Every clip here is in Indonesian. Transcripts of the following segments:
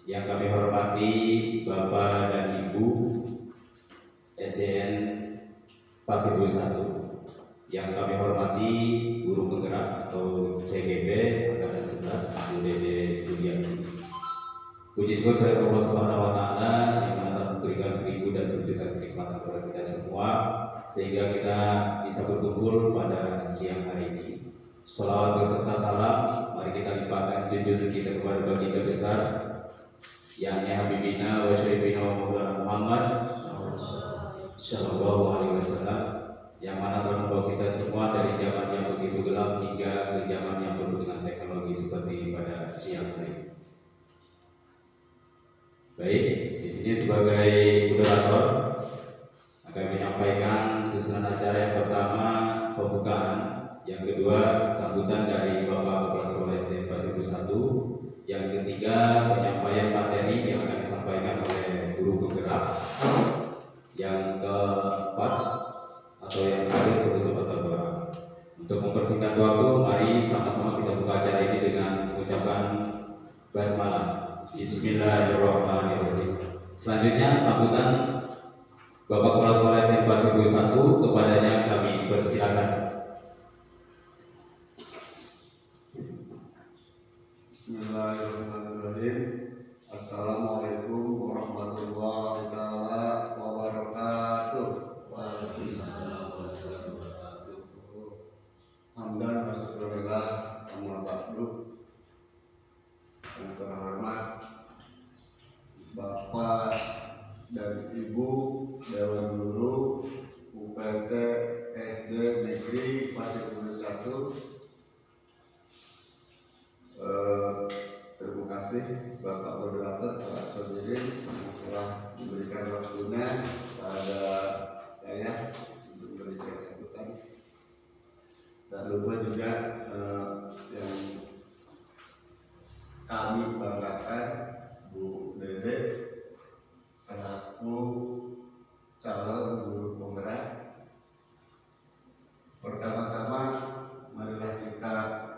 Yang kami hormati Bapak dan Ibu SDN Pasir Bui 1. Yang kami hormati guru penggerak atau CGP angkatan 11 Bu Dede Juliani. Puji syukur kepada Allah Subhanahu wa taala yang telah memberikan ribu dan berjuta kenikmatan kepada kita semua sehingga kita bisa berkumpul pada siang hari ini. Salawat beserta salam mari kita limpahkan junjungan kita kepada baginda besar yang Habibina wa Syarifina wa Maulana Muhammad Sallallahu Alaihi Wasallam, yang mana telah membawa kita semua dari zaman yang begitu gelap hingga ke zaman yang penuh dengan teknologi seperti pada siang hari ini. Baik, di sini sebagai moderator akan menyampaikan susunan acara. Yang pertama pembukaan, yang kedua sambutan dari Bapak Kepala Sekolah SD Pasir Bui 1, yang ketiga penyampaian materi yang akan disampaikan oleh guru penggerak, yang keempat atau yang terakhir penutup atau doa. Untuk mempersingkat waktu, mari sama-sama kita buka acara ini dengan mengucapkan basmalah. Bismillahirrahmanirrahim. Selanjutnya sambutan Bapak Kepala Sekolah SD Pasir Bui 1, kepadanya kami persilakan. Bismillahirrahmanirrahim. Assalamualaikum warahmatullahi wabarakatuh. Waalaikumsalam warahmatullahi wabarakatuh. Hamdan wa syukurillah, amma ba'du. Yang terhormat Bapak dan Ibu Dewan Guru UPT SD Negeri Pasir Bui 1. Terima kasih Bapak Moderator Pak Sodirin yang telah memberikan waktunya pada saya untuk memberikan sambutan. Dan lupa juga yang kami banggakan Bu Dede selaku calon guru penggerak. Pertama-tama marilah kita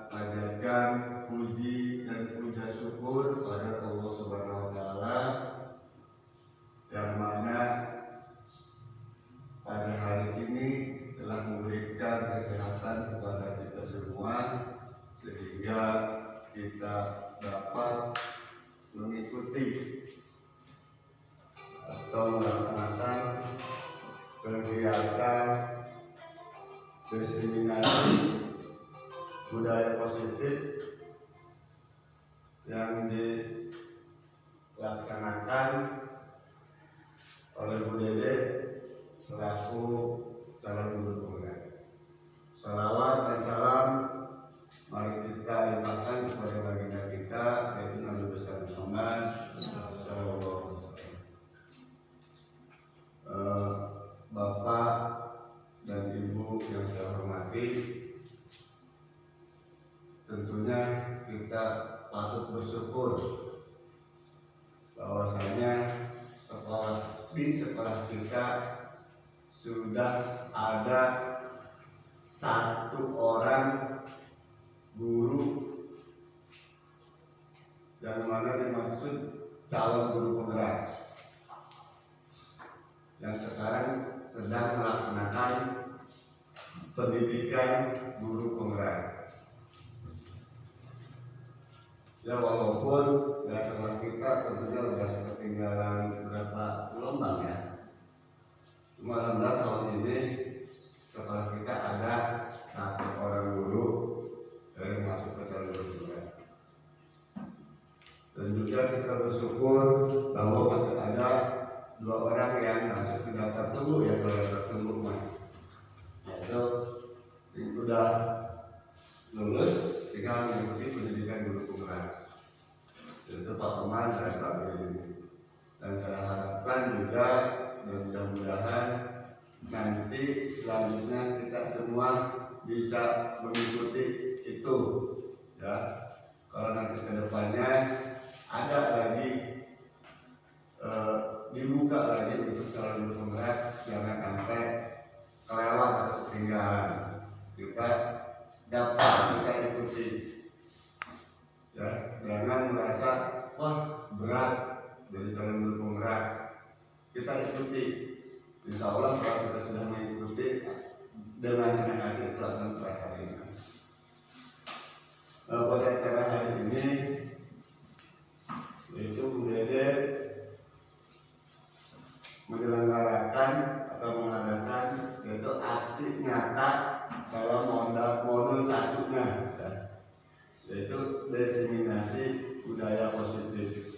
panjatkan puji dan puja syukur kepada Allah Subhanahu wa taala yang mana pada hari ini telah memberikan kesehatan kepada kita semua sehingga kita dapat mengikuti atau melaksanakan kegiatan diseminasi budaya positif yang dilaksanakan oleh Bu Dede selaku calon guru penggerak. Salawat dan salam mari kita limpahkan kepada baginda kita yaitu Nabi besar Muhammad sallallahu alaihi wasallam. Bapak dan Ibu yang saya hormati, tentunya kita patut bersyukur bahwasanya di sekolah kita sudah ada satu orang guru yang mana dimaksud calon guru penggerak yang sekarang sedang melaksanakan pendidikan guru penggerak. Ya walaupun ya sekolah kita tentunya sudah ketinggalan beberapa gelombang ya. Cuma alhamdulillah tahun ini sekolah kita ada satu orang guru dari masuk ke calon guru penggerak. Dan juga kita bersyukur bahwa masih ada 2 orang yang masuk ke daftar tunggu ya, kalau daftar tunggu mah. Yaitu yang sudah lulus tinggal mengikuti pendidikan guru penggerak, yaitu Pak Peman dan Pak Beli. Dan saya harapkan juga mudah-mudahan nanti selanjutnya kita semua bisa mengikuti itu ya. Kalau nanti ke depannya ada lagi dibuka lagi untuk calon guru penggerak, jangan sampai kelewat atau ketinggalan. Kita dapat kita ikuti ya, jangan merasa wah berat jadi calon guru penggerak, kita ikuti. Insya Allah kalau kita sudah mengikuti dengan senang hati itu akan terasa ringan. Pada acara hari ini yaitu Bu Dede menyelenggarakan atau mengadakan yaitu aksi nyata dalam modul satunya, yaitu diseminasi budaya positif,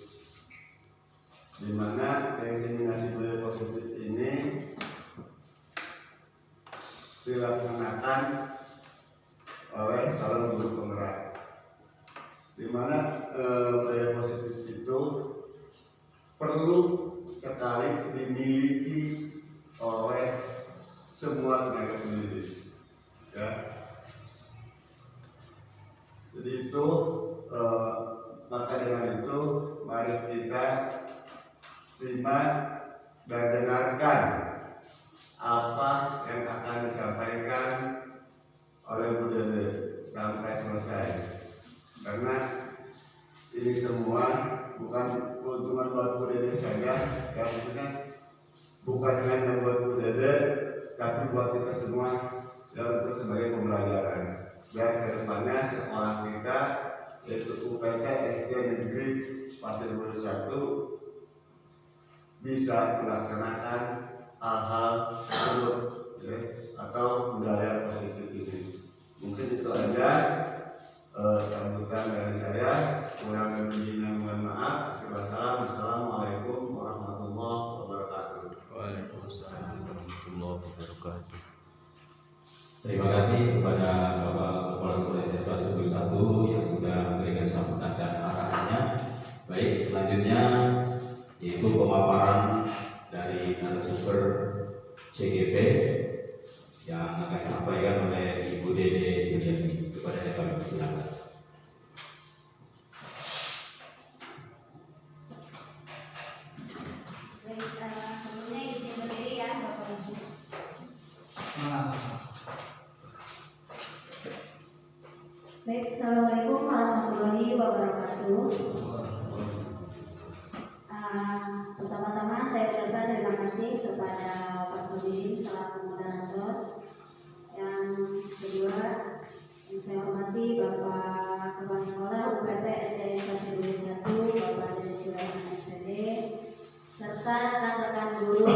di mana diseminasi budaya positif ini dilaksanakan oleh calon guru penggerak, di mana budaya positif itu perlu sekali dimiliki oleh semua tenaga pendidik, ya. Jadi itu maka dengan itu mari kita simak dan dengarkan apa yang akan disampaikan oleh Bu Dede sampai selesai, karena ini semua bukan keuntungan buat Bu Dede saja, ya, maksudnya bukan hanya buat Bu Dede tapi buat kita semua, ya, untuk sebagai pembelajaran dan kedepannya sekolah kita yaitu UPT SD Negeri Pasir Bulu 1 bisa melaksanakan hal-hal tersebut, ya, atau budaya positif ini. Mungkin itu aja sambutan dari saya. Kurang lebihnya mohon maaf. Wassalamualaikum warahmatullahi wabarakatuh. Waalaikumsalam warahmatullahi wabarakatuh. Terima kasih kepada Bapak Kepala Sekolah SD Pasir Bulu 1 yang sudah memberikan sambutan dan arahannya. Baik, selanjutnya yaitu pemaparan dari narasumber CGP yang akan disampaikan oleh Ibu Dede Juliani. Kepada kami persilakan. Sebelumnya izin berdiri ya Bapak Ibu. Baik, assalamualaikum warahmatullahi wabarakatuh. Pertama-tama saya ucapkan terima kasih kepada Pak Sudin selaku moderator. Yang kedua, yang saya hormati Bapak Kepala Sekolah UPT SDN Pasir Bulu 1, Bapak Dede Sulaiman SPD, serta rekan-rekan guru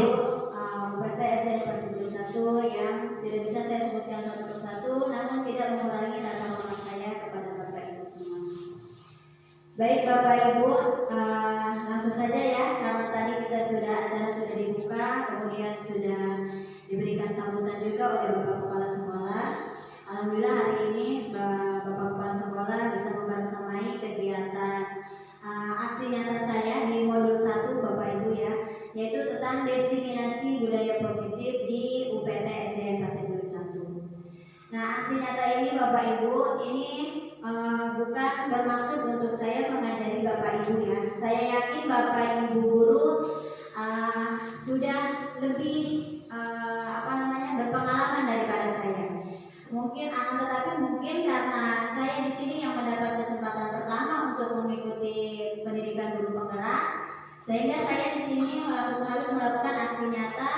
UPT SDN Pasir Bulu 1 yang tidak bisa saya sebutkan satu persatu, namun tidak mengurangi rasa hormat saya kepada Bapak Ibu semua. Baik Bapak Ibu, langsung saja ya, karena tadi acara sudah dibuka, kemudian sudah diberikan sambutan juga oleh Bapak Kepala Sekolah. Alhamdulillah hari ini Bapak Kepala Sekolah bisa membersamai kegiatan aksi nyata saya di modul 1 Bapak Ibu ya, yaitu tentang diseminasi budaya positif di UPT SDN Pasir Bulu 1. Nah, aksi nyata ini Bapak Ibu ini bukan bermaksud untuk saya mengajari Bapak Ibu ya. Saya yakin Bapak Ibu guru sudah lebih berpengalaman daripada saya. Tetapi mungkin karena saya di sini yang mendapat kesempatan pertama untuk mengikuti pendidikan guru penggerak, sehingga saya di sini harus melakukan aksi nyata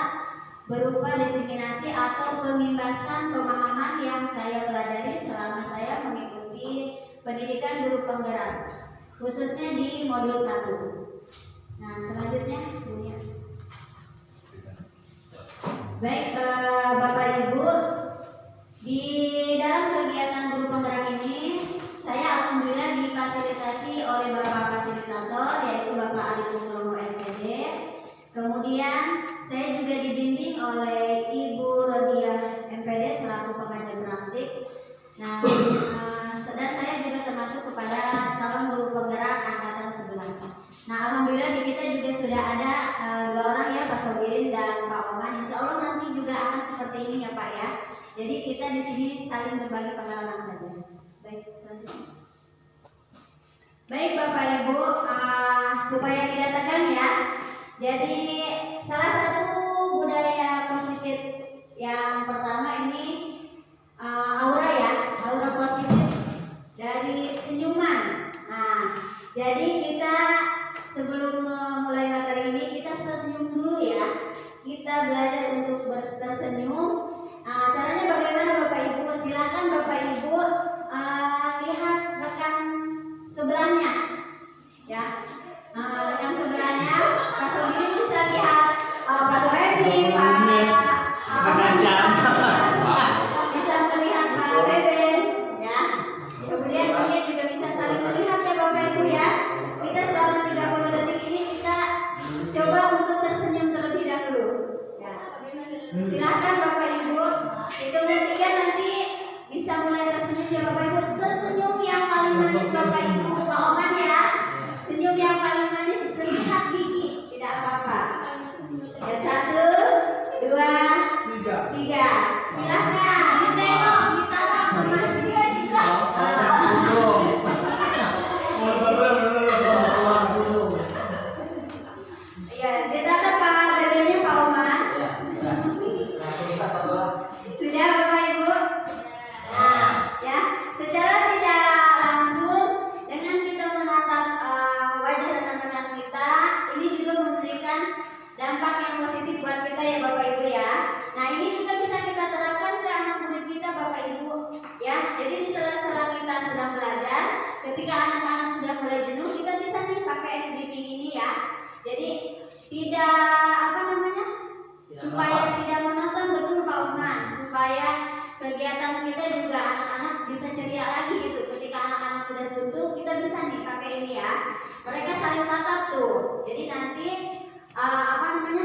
berupa diseminasi atau pengimbasan pemahaman yang saya pelajari selama saya mengikuti pendidikan guru penggerak, khususnya di modul 1. Nah, selanjutnya punya. Baik Bapak Ibu, di dalam kegiatan guru penggerak ini saya alhamdulillah difasilitasi oleh Bapak fasilitator yaitu Bapak Arif Nugroho SPD. Kemudian saya juga dibimbing oleh Ibu Rodiah MPD selaku pengajar praktik. Nah, dan saya juga termasuk kepada calon guru penggerak angkatan 11. Nah, alhamdulillah di kita juga sudah ada 2 orang ya, Pak Sobirin dan Pak Oman. Insya Allah nanti juga akan seperti ini ya Pak ya. Jadi kita di sini saling berbagi pengalaman saja. Baik, selanjutnya. Baik Bapak Ibu, supaya tidak tegang ya. Jadi salah satu budaya positif yang pertama ini aura ya, aura positif dari senyuman. Nah, jadi kita kita belajar untuk tersenyum. Caranya bagaimana Bapak Ibu? Silakan Bapak Ibu lihat rekan sebelahnya, ya. Rekan sebelahnya, Pak Sobiri bisa lihat Pak Soebi, bisa melihat Pak Beben, ya. Kemudian dia juga bisa saling melihat ya Bapak Ibu ya. Kita selama 30 detik ini kita coba untuk tersenyum terlebih dahulu. Ya. Silakan Bapak Ibu, hitungan 3 nanti bisa mulai tersenyum ya Bapak Ibu. Tersenyum yang paling manis Bapak Ibu, bohongan ya. Senyum yang paling manis terlihat gigi, tidak apa-apa. Ya 1, 2, 3. Silakan ditengok, ditatap kemana dia juga. Ya, ditatap Pak Bebennya Pak Umar. Sudah Bapak Ibu. Nah, ya, secara tidak langsung dengan kita menatap wajah rekan-rekan kita, ini juga memberikan dampak yang positif buat kita ya Bapak Ibu ya. Nah, ini juga bisa kita terapkan ke anak murid kita Bapak Ibu ya. Jadi di sela-sela kita sedang belajar, ketika anak-anak sudah mulai jenuh, kita bisa nih pakai sleeping ini ya. Jadi supaya tidak menonton, betul Pak Umar, supaya kegiatan kita juga anak-anak bisa ceria lagi gitu. Ketika anak-anak sudah suntuk, kita bisa nih pakai ini ya. Mereka saling tatap tuh. Jadi nanti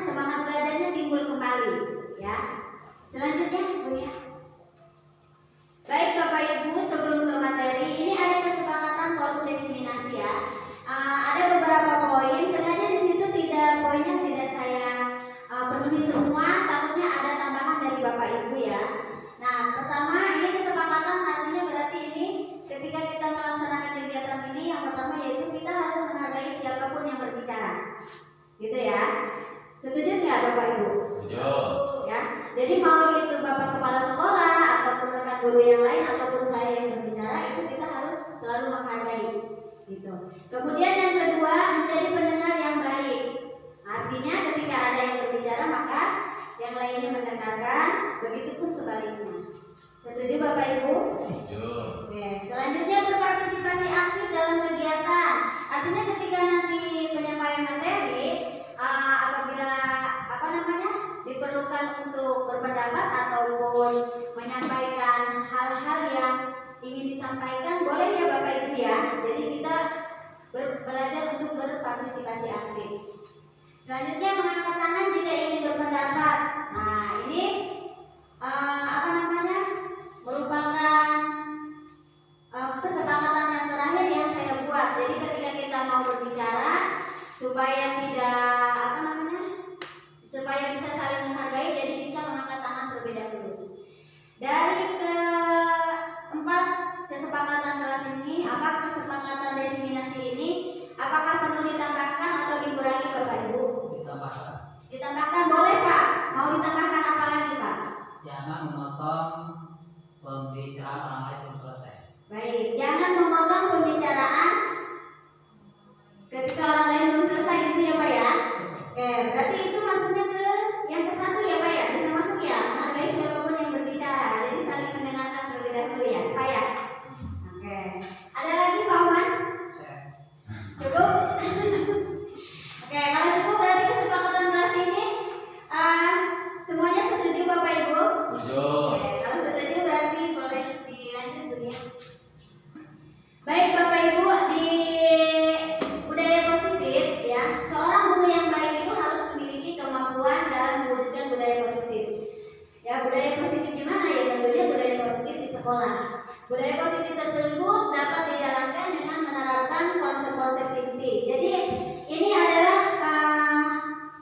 semangat belajarnya timbul kembali ya. Selanjutnya Bu ya. Baik Bapak Ibu, sebelum ke materi ini ada kesepakatan forum desiminasi ya. Ada beberapa poin, sengaja di situ poinnya tidak saya penuhi semua, takutnya ada tambahan dari Bapak Ibu ya. Nah, pertama ini kesepakatan artinya berarti ini ketika kita melaksanakan kegiatan ini yang pertama yaitu kita harus menghargai siapapun yang berbicara. Gitu ya. Setuju nggak Bapak Ibu? Setuju. Ya. Jadi mau itu Bapak kepala sekolah ataupun rekan guru yang lain ataupun saya yang berbicara, itu kita harus selalu menghargai. Gitu. Kemudian yang kedua, menjadi pendengar yang baik. Artinya ketika ada yang berbicara maka yang lainnya mendengarkan, begitupun sebaliknya. Setuju Bapak Ibu? Setuju. Oke, selanjutnya berpartisipasi aktif dalam kegiatan. Artinya ketika nanti penyampaian materi, apabila diperlukan untuk berpendapat ataupun menyampaikan hal-hal yang ingin disampaikan, boleh ya Bapak Ibu ya. Jadi kita belajar untuk berpartisipasi aktif. Selanjutnya mengangkat tangan jika ingin berpendapat. Nah, ini merupakan kesepakatan yang terakhir yang saya buat. Jadi ketika kita mau berbicara supaya supaya bisa saling menghargai, jadi bisa mengangkat tangan terlebih dahulu. Dari keempat kesepakatan kelas ini, kesepakatan desiminasi ini, apakah perlu ditambahkan atau dikurangi Bapak Ibu? Ditambahkan. Ditambahkan boleh Pak. Mau ditambahkan apa lagi Pak? Jangan memotong pembicaraan orang lain sebelum selesai. Baik, jangan memotong pembicaraan ketika orang lain belum selesai gitu ya Pak ya. Oke, berarti itu masuknya ke yang ke-1 ya Pak ya. Bisa masuk ya, menghargai siapapun yang berbicara. Jadi saling mendengarkan terlebih dahulu ya Pak ya. Oke, ada lagi Pak Wan? Cukup? Oke, kalau cukup berarti kesepakatan kelas ini semuanya setuju Bapak Ibu? Setuju. Oke, kalau setuju berarti boleh dilanjut Bu ya. Baik Bapak Ibu, di budaya positif ya, seorang guru yang baik itu harus memiliki kemampuan dalam mewujudkan budaya positif. Ya, budaya positif di mana ya? Tentunya budaya positif di sekolah. Budaya positif tersebut dapat dijalankan dengan menerapkan konsep-konsep inti. Jadi ini adalah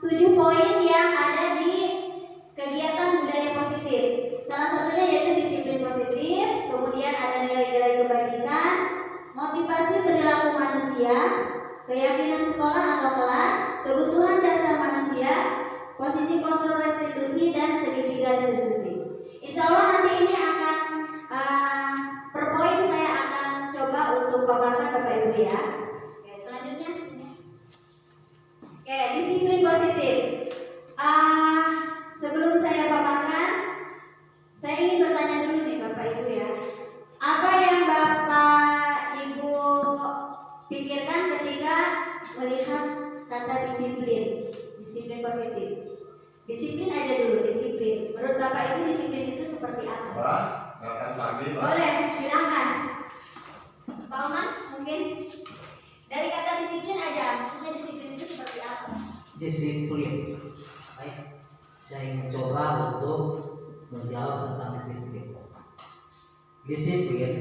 7 poin yang ada di kegiatan budaya positif. Salah satunya yaitu disiplin positif, kemudian ada nilai-nilai kebajikan, motivasi perilaku manusia, keyakinan sekolah atau kelas, kebutuhan dasar manusia, posisi kontrol restitusi, dan segitiga restitusi. Insya Allah nanti ini akan per poin saya akan coba untuk paparkan Bapak Ibu ya. Oke, selanjutnya. Oke, disiplin positif. pikirkan ketika melihat kata disiplin positif. Disiplin aja dulu, disiplin. Menurut Bapak Ibu disiplin itu seperti apa? Pak, makan pagi, Pak. Boleh, silakan. Pak Oman, mungkin dari kata disiplin aja, maksudnya disiplin itu seperti apa? Disiplin. Baik, saya mencoba untuk menjawab tentang disiplin. Disiplin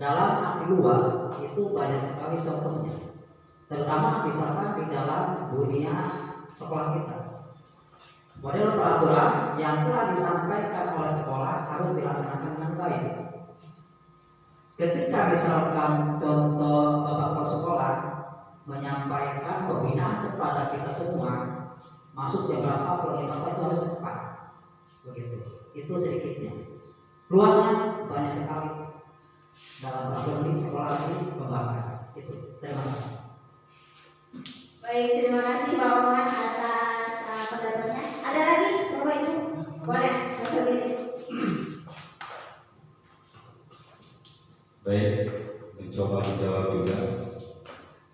dalam arti luas itu banyak sekali contohnya, terutama misalkan di dalam dunia sekolah kita. Model peraturan yang telah disampaikan oleh sekolah harus dilaksanakan dengan baik. Ketika misalkan contoh Bapak Kepala Sekolah menyampaikan pembinaan kepada kita semua, masuk jam berapa, pulang jam berapa, itu harus cepat. Begitu. Itu sedikitnya. Luasnya banyak sekali dalam peraturan di sekolah ini membanggakan. Itu. Terima kasih. Baik, terima kasih Pak Oman atas pendapatnya. Ada lagi Bapak Ibu? Boleh, Mas Abidin. Baik, mencoba menjawab juga.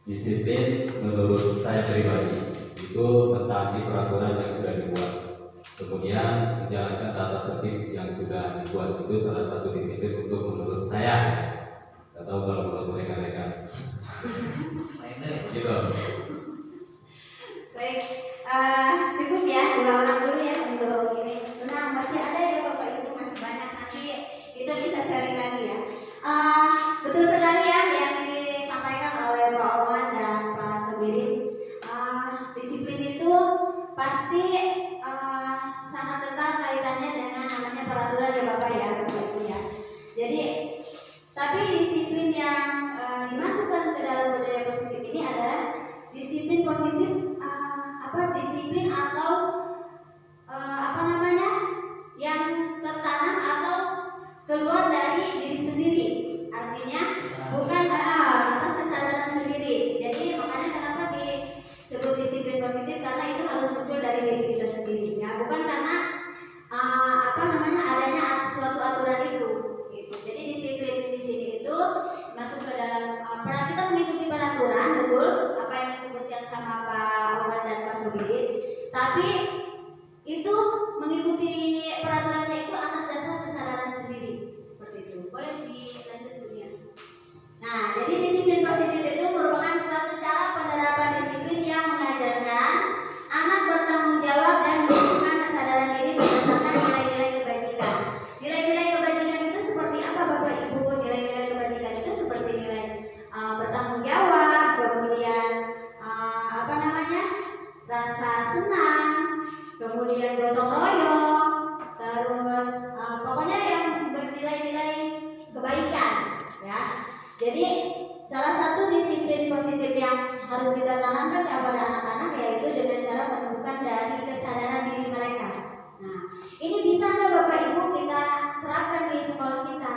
Disiplin menurut saya pribadi itu mentaati peraturan yang sudah dibuat, kemudian menjalankan tata tertib yang sudah dibuat. Itu salah satu disiplin untuk menurut saya. Tidak tahu kalau menurut rekan-rekan. Gitu. Baik, cukup ya 2 orang dulu ya untuk ini. Tenang, masih ada ya Bapak Ibu, masih banyak, nanti kita bisa sharing lagi ya. Betul sekali ya yang disampaikan oleh Pak Oman dan Pak Sobirin. Disiplin itu pasti sangat kental kaitannya dengan namanya peraturan ya Bapak Ibu ya. Jadi tapi disiplin yang dimasukkan ke dalam budaya positif ini adalah disiplin positif, disiplin atau yang tertanam atau keluar dari diri sendiri. Artinya bukan atas kesadaran sendiri. Jadi makanya kenapa disebut disiplin positif, karena itu harus muncul dari diri kita sendiri ya, bukan karena adanya suatu aturan itu gitu. Jadi disiplin di sini itu masuk ke dalam kita mengikuti peraturan, betul apa yang disebutkan sama Pak Oman dan Pak Sobirin, tapi itu mengikuti peraturannya itu atas dasar kesadaran sendiri, seperti itu. Boleh dilanjut dunia. Nah, jadi disiplin positif itu merupakan suatu cara penerapan disiplin yang mengajarkan anak bertanggung jawab dan menunjukkan kesadaran diri berdasarkan nilai-nilai kebajikan. Nilai-nilai kebajikan itu seperti apa Bapak Ibu? Nilai-nilai kebajikan itu seperti nilai bertanggung jawab, kemudian rasa senang, kemudian gotong royong, terus pokoknya yang bernilai-nilai kebaikan ya. Jadi salah satu disiplin positif yang harus kita tanamkan kepada anak-anak yaitu dengan cara menumbuhkan dari kesadaran diri mereka. Nah, ini bisa nggak Bapak Ibu kita terapkan di sekolah kita?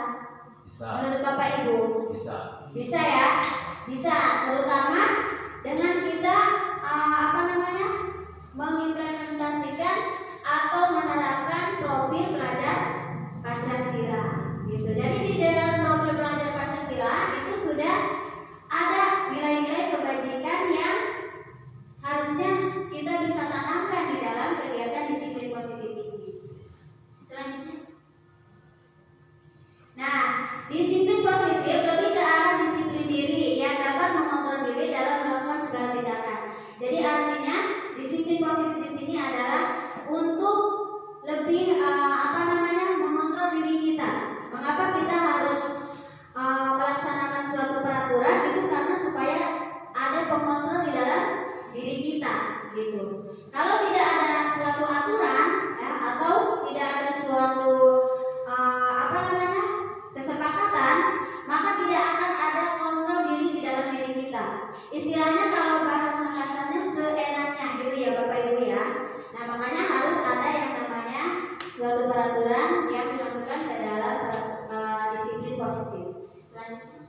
Bisa. Menurut Bapak Ibu? Bisa. Bisa ya? Bisa, terutama dengan kita mengimplementasikan atau menerapkan profil pelajar Pancasila gitu. Jadi di dalam profil pelajar Pancasila itu sudah ada nilai-nilai kebajikan yang harusnya kita bisa tanamkan di dalam kegiatan disiplin positif ini. Selanjutnya, nah, disiplin positif lebih ke arah disiplin diri yang dapat mengontrol diri dalam melakukan segala tindakan. Jadi artinya disiplin positif di sini adalah untuk lebih mengontrol diri kita. Mengapa kita harus melaksanakan suatu peraturan itu karena supaya ada pengontrol di dalam diri kita gitu. Kalau tidak ada suatu aturan ya, atau tidak ada suatu kesepakatan, maka tidak akan ada kontrol diri di dalam diri kita. Istilahnya kalau bahasa kasarnya seenaknya gitu ya Bapak Ibu ya. Nah, makanya harus ada yang namanya suatu peraturan yang dimasukkan ke dalam disiplin positif. Selanjutnya.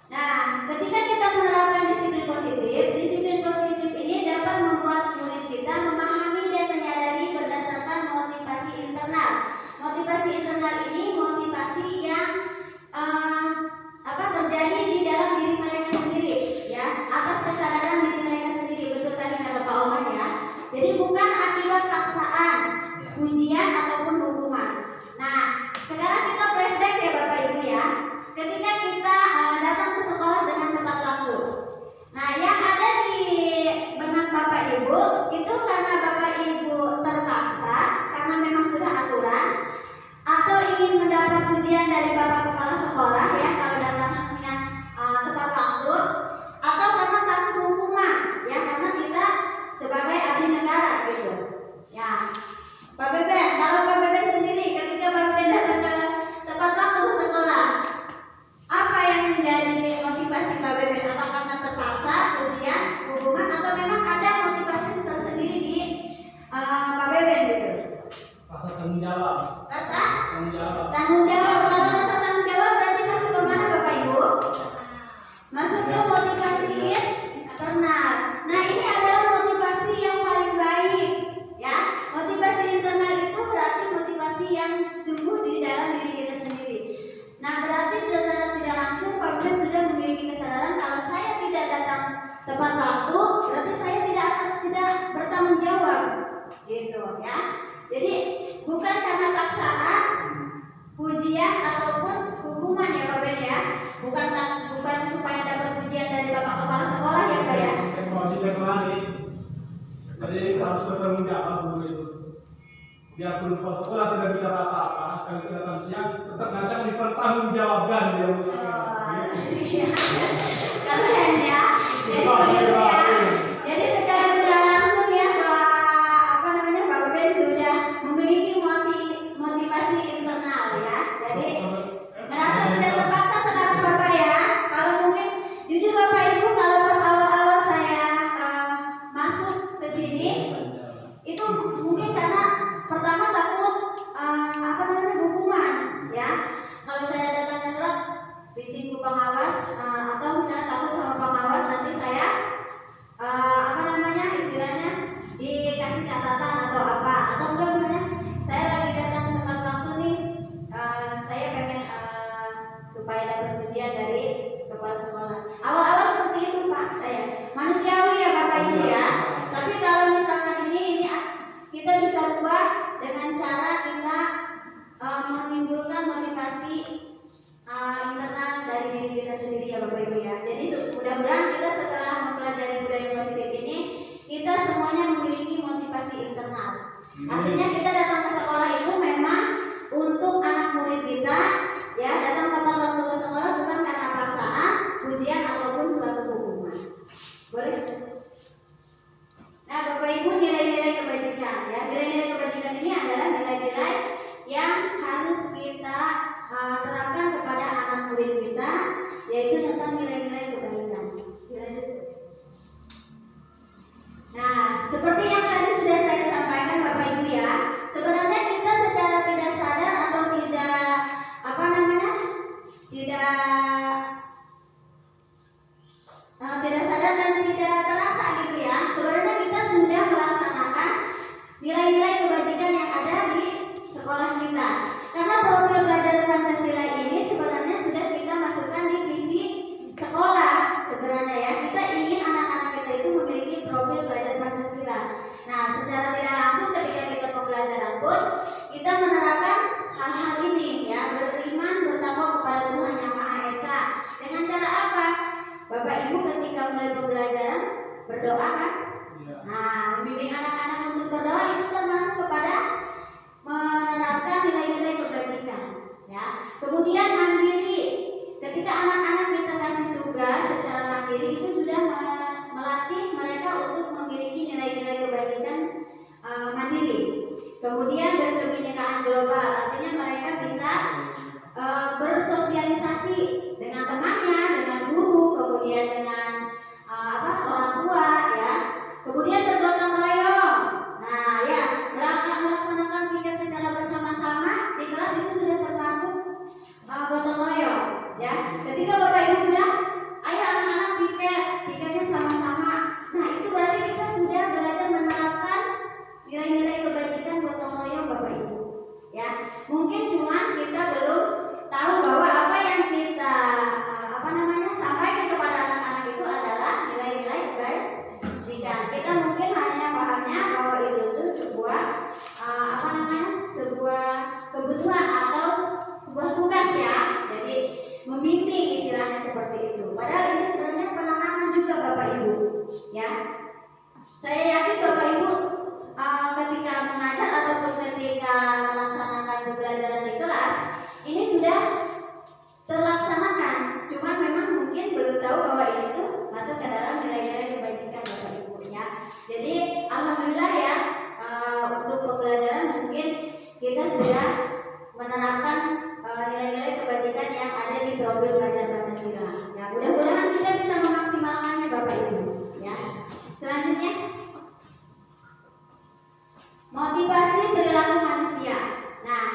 Nah, ketika kita menerapkan disiplin positif ini dapat membuat murid kita memahami dan menyadari berdasarkan motivasi internal. Motivasi internal ini motivasi yang tepat waktu, berarti saya tidak bertanggung jawab, gitu ya. Jadi bukan karena paksaan, pujian ataupun hukuman ya Bapak Ibu ya, bukan supaya dapat pujian dari Bapak Kepala Sekolah ya Pak ya. Kalau tidak lari, jadi harus bertanggung jawab guru itu. Biarpun kepala sekolah tidak bicara apa-apa, kalau kita datang siang, tetap nanti akan dipertanggungjawabkan dia. Iya. Keren ya. Jadi secara tidak langsung ya Pak Ben sudah memiliki motivasi internal ya. Jadi merasa tidak terpaksa sekarang Bapak ya. Kalau mungkin jujur Bapak Ibu, kalau pas awal-awal saya masuk ke sini itu mungkin karena pertama takut hukuman ya. Kalau saya datangnya telat risiko pengawas atau misalnya takut sama pengawas nanti saya istilahnya dikasih catatan atau apa, atau enggak misalnya saya lagi datang tepat waktu nih, saya pengen supaya dapat pujian dari kepala sekolah. Awal-awal seperti itu Pak, saya manusiawi ya Bapak Ibu ya. Tapi kalau misalkan ini kita bisa ubah dengan cara kita menimbulkan motivasi internal dari diri kita sendiri ya Bapak Ibu ya. Jadi mudah-mudahan kita setelah mempelajari budaya positif ini, kita semuanya memiliki motivasi internal. Artinya kita datang ke sekolah itu memang untuk anak murid kita ya, datang tepat waktu ke sekolah bukan karena paksaan, pujian ataupun suatu hukuman. Boleh? Nah Bapak Ibu, nilai-nilai kebajikan ya. Nilai-nilai kebajikan ini adalah nilai-nilai yang harus kita terapkan kepada anak murid kita, yaitu tentang nilai-nilai kebaikan. Nah, seperti yang tadi sudah saya sampaikan Bapak Ibu ya, sebenarnya kita secara tidak sadar atau tidak sadar dan tidak terasa gitu ya. Sebenarnya kita sudah melaksanakan nilai-nilai kebajikan yang ada di sekolah kita. Karena program belajar Pancasila ini sebenarnya sudah kita masukkan di visi sekolah sebenarnya ya. Kita ingin anak-anak kita itu memiliki profil belajar Pancasila. Nah, secara tidak langsung ketika kita pembelajaran pun kita menerapkan hal-hal ini ya, beriman, bertakwa kepada Tuhan Yang Maha Esa. Dengan cara apa? Bapak Ibu ketika mulai pembelajaran berdoa kan? Nah, membimbing anak-anak untuk berdoa itu termasuk kepada menerapkan nilai-nilai kebajikan ya. Kemudian mandiri. Ketika anak-anak kita kasih tugas secara mandiri, itu sudah melatih mereka untuk memiliki nilai-nilai kebajikan mandiri. Kemudian berkebinekaan global, artinya mereka bisa bersosialisasi dengan temannya, dengan guru, kemudian dengan orang tua ya. Kemudian bergotong royong. Nah ya, melaksanakan piket secara bersama-sama di kelas itu sudah termasuk gotong royong ya. Ketika Bapak Ibu bilang, ayo anak-anak piketnya sama-sama. Nah itu berarti kita sudah belajar menerapkan nilai-nilai kebajikan gotong royong Bapak Ibu ya. Mungkin cuma kita belum tahu bahwa apa yang kita sampaikan kepada anak-anak itu adalah nilai-nilai kebajikan. Kita mungkin hanya pahamnya bahwa itu tuh sebuah sebuah kebutuhan atau sebuah tugas ya. Jadi membimbing istilahnya seperti itu. Padahal ini sebenarnya penanaman juga Bapak Ibu ya. Saya yakin Bapak Ibu ketika mengajar ataupun ketika melaksanakan pembelajaran di kelas ini sudah terlaksanakan. Cuma memang mungkin belum tahu bahwa ini tuh masuk ke dalam nilai-nilai kebajikan Bapak Ibu ya. Jadi alhamdulillah ya, untuk pembelajaran mungkin kita sudah menerapkan nilai-nilai kebajikan yang ada di program belajar Pancasila. Ya, mudah-mudahan kita bisa memaksimalkannya Bapak Ibu ya. Selanjutnya, motivasi perilaku manusia. Nah,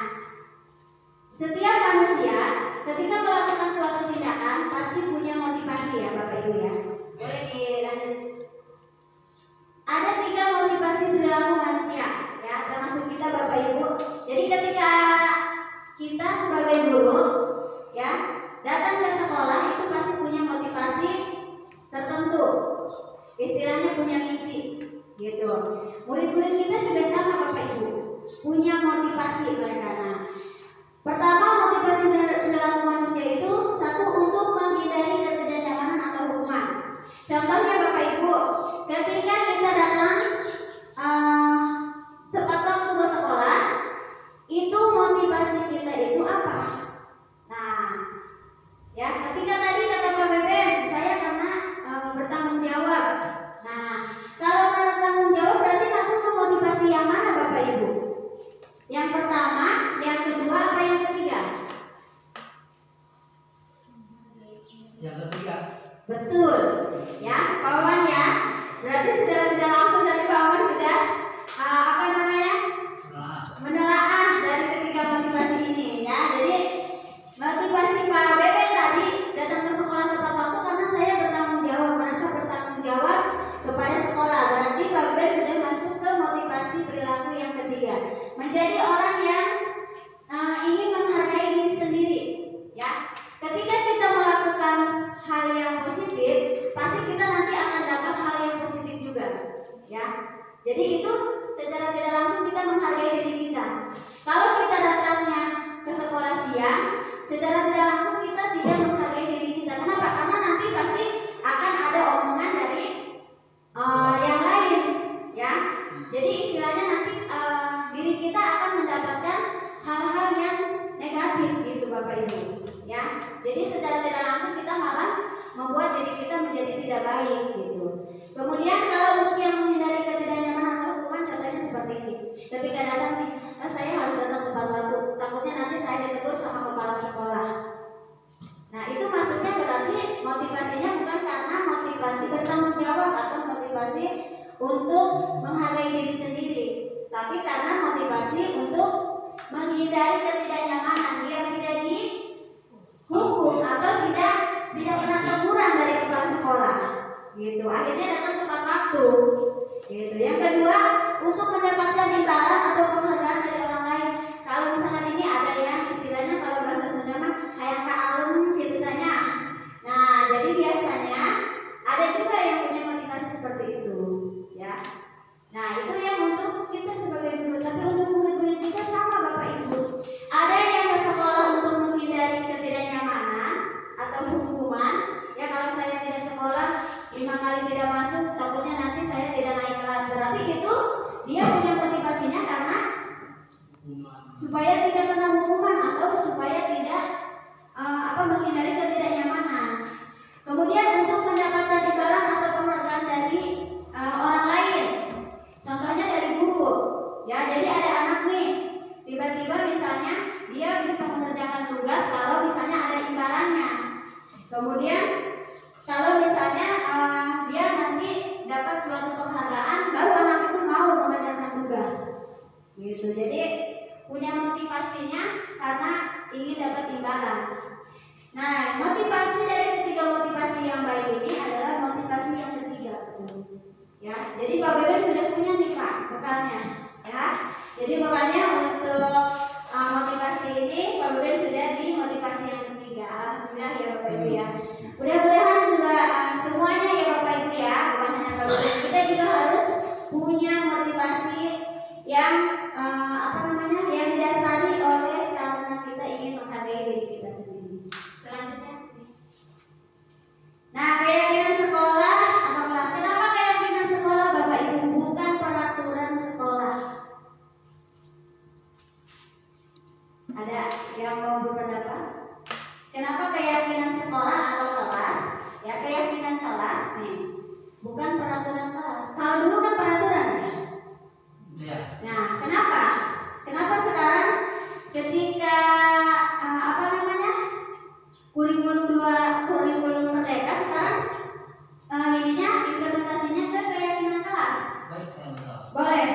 setiap manusia ketika melakukan suatu tindakan pasti punya motivasi ya Bapak Ibu ya. Boleh dilanjut. Ada 3 motivasi perilaku manusia ya, termasuk kita Bapak Ibu. Jadi ketika kita sebagai guru ya datang ke sekolah motivasi mereka. Nah, pertama motivasi perilaku manusia itu satu untuk menghindari ketidaknyamanan atau hukuman. Contohnya Bapak Ibu, ketika kita datang tepat waktu ke sekolah, itu motivasi kita itu apa? Nah, ya ketika tadi kata Pak Beben, saya karena bertanggung jawab. Nah, kalau bertanggung jawab berarti masuk ke motivasi yang mana Bapak Ibu? Yang pertama, yang kedua, apa yang ketiga? Yang ketiga. Betul, ya Pak Wawan ya. Berarti secara tidak langsung dari Pak Wawan sudah apa namanya menelaah dari ketiga motivasi ini ya. Jadi motivasi Pak Beben tadi datang ke sekolah tepat waktu karena saya bertanggung jawab, merasa bertanggung jawab kepada sekolah. Berarti Pak Beben sudah masuk ke motivasi perilaku yang ketiga, menjadi orang yang ingin menghargai diri sendiri ya. Ketika kita melakukan hal yang positif, pasti kita nanti akan dapat hal yang positif juga ya. Jadi itu secara tidak langsung kita menghargai diri kita. Kalau kita datangnya ke sekolah siang, secara tidak langsung kita tidak menghargai diri kita. Kenapa? Karena nanti pasti akan ada omongan dari yang lain ya. Jadi istilahnya nanti diri kita akan mendapatkan hal-hal yang negatif gitu Bapak Ibu ya. Jadi secara tidak langsung kita malah membuat diri kita menjadi tidak baik gitu. Kemudian kalau untuk yang menghindari ketidaknyamanan atau hukuman, contohnya seperti ini. Ketika datang nih, saya harus datang tepat waktu, takutnya nanti saya ditegur sama kepala sekolah. Nah itu maksudnya berarti motivasinya bukan karena motivasi bertanggung jawab atau motivasi untuk menghargai diri sendiri, tapi karena motivasi untuk menghindari ketidaknyamanan biar tidak dihukum atau tidak kena teguran dari kepala sekolah gitu. Akhirnya datang tepat waktu gitu. Yang kedua, untuk mendapatkan imbalan atau penghargaan dari orang lain. Kalau misalkan ini ada yang istilahnya kalau bahasa Sunda mah hayang ka alem gitu tanya. Nah jadi biasanya ada juga yang punya motivasi seperti itu ya. Nah itu yang untuk kita sebagai guru, tapi untuk murid-murid kita sama Bapak Ibu. Ada yang ke sekolah untuk menghindari ketidaknyamanan atau hukuman ya. Kalau saya tidak sekolah 5 kali tidak masuk, takutnya nanti saya tidak naik kelas. Berarti itu dia punya motivasinya karena supaya tidak kena hukuman atau supaya tidak menghindari ketidaknyamanan. Kemudian untuk mendapatkan imbalan atau penghargaan dari orang lain, contohnya dari guru ya. Jadi ada anak nih tiba-tiba misalnya dia bisa mengerjakan tugas kalau misalnya ada imbalannya. Kemudian kalau misalnya dia nanti dapat suatu penghargaan, baru anak itu mau mengerjakan tugas gitu. Jadi punya motivasinya karena ingin dapat imbalan. Nah motivasi dari ketiga motivasi yang baik ini adalah motivasi yang ketiga ya. Jadi Pak Beben sudah punya nih Pak bekalnya ya. Jadi bekalnya untuk motivasi ini Pak Beben sudah di motivasi yang ketiga. Alhamdulillah ya Bapak Ibu ya. Mudah-mudahan semuanya ya Bapak Ibu ya, bukan hanya Pak Beben, kita juga harus punya motivasi yang yang didasari oleh karena kita ingin menghargai diri kita sendiri. Selanjutnya, nah keyakinan sekolah atau kelas. Kenapa keyakinan sekolah Bapak Ibu, bukan peraturan sekolah? Ada yang mau berpendapat? Kenapa keyakinan sekolah atau kelas? Ya keyakinan kelas nih, bukan peraturan kelas. Kalau dulu kan peraturan ya. Nah kenapa? Kenapa sekarang ketika kurikulum merdeka sekarang implementasinya ke keyakinan kelas? Baik, saya menjawab. Boleh.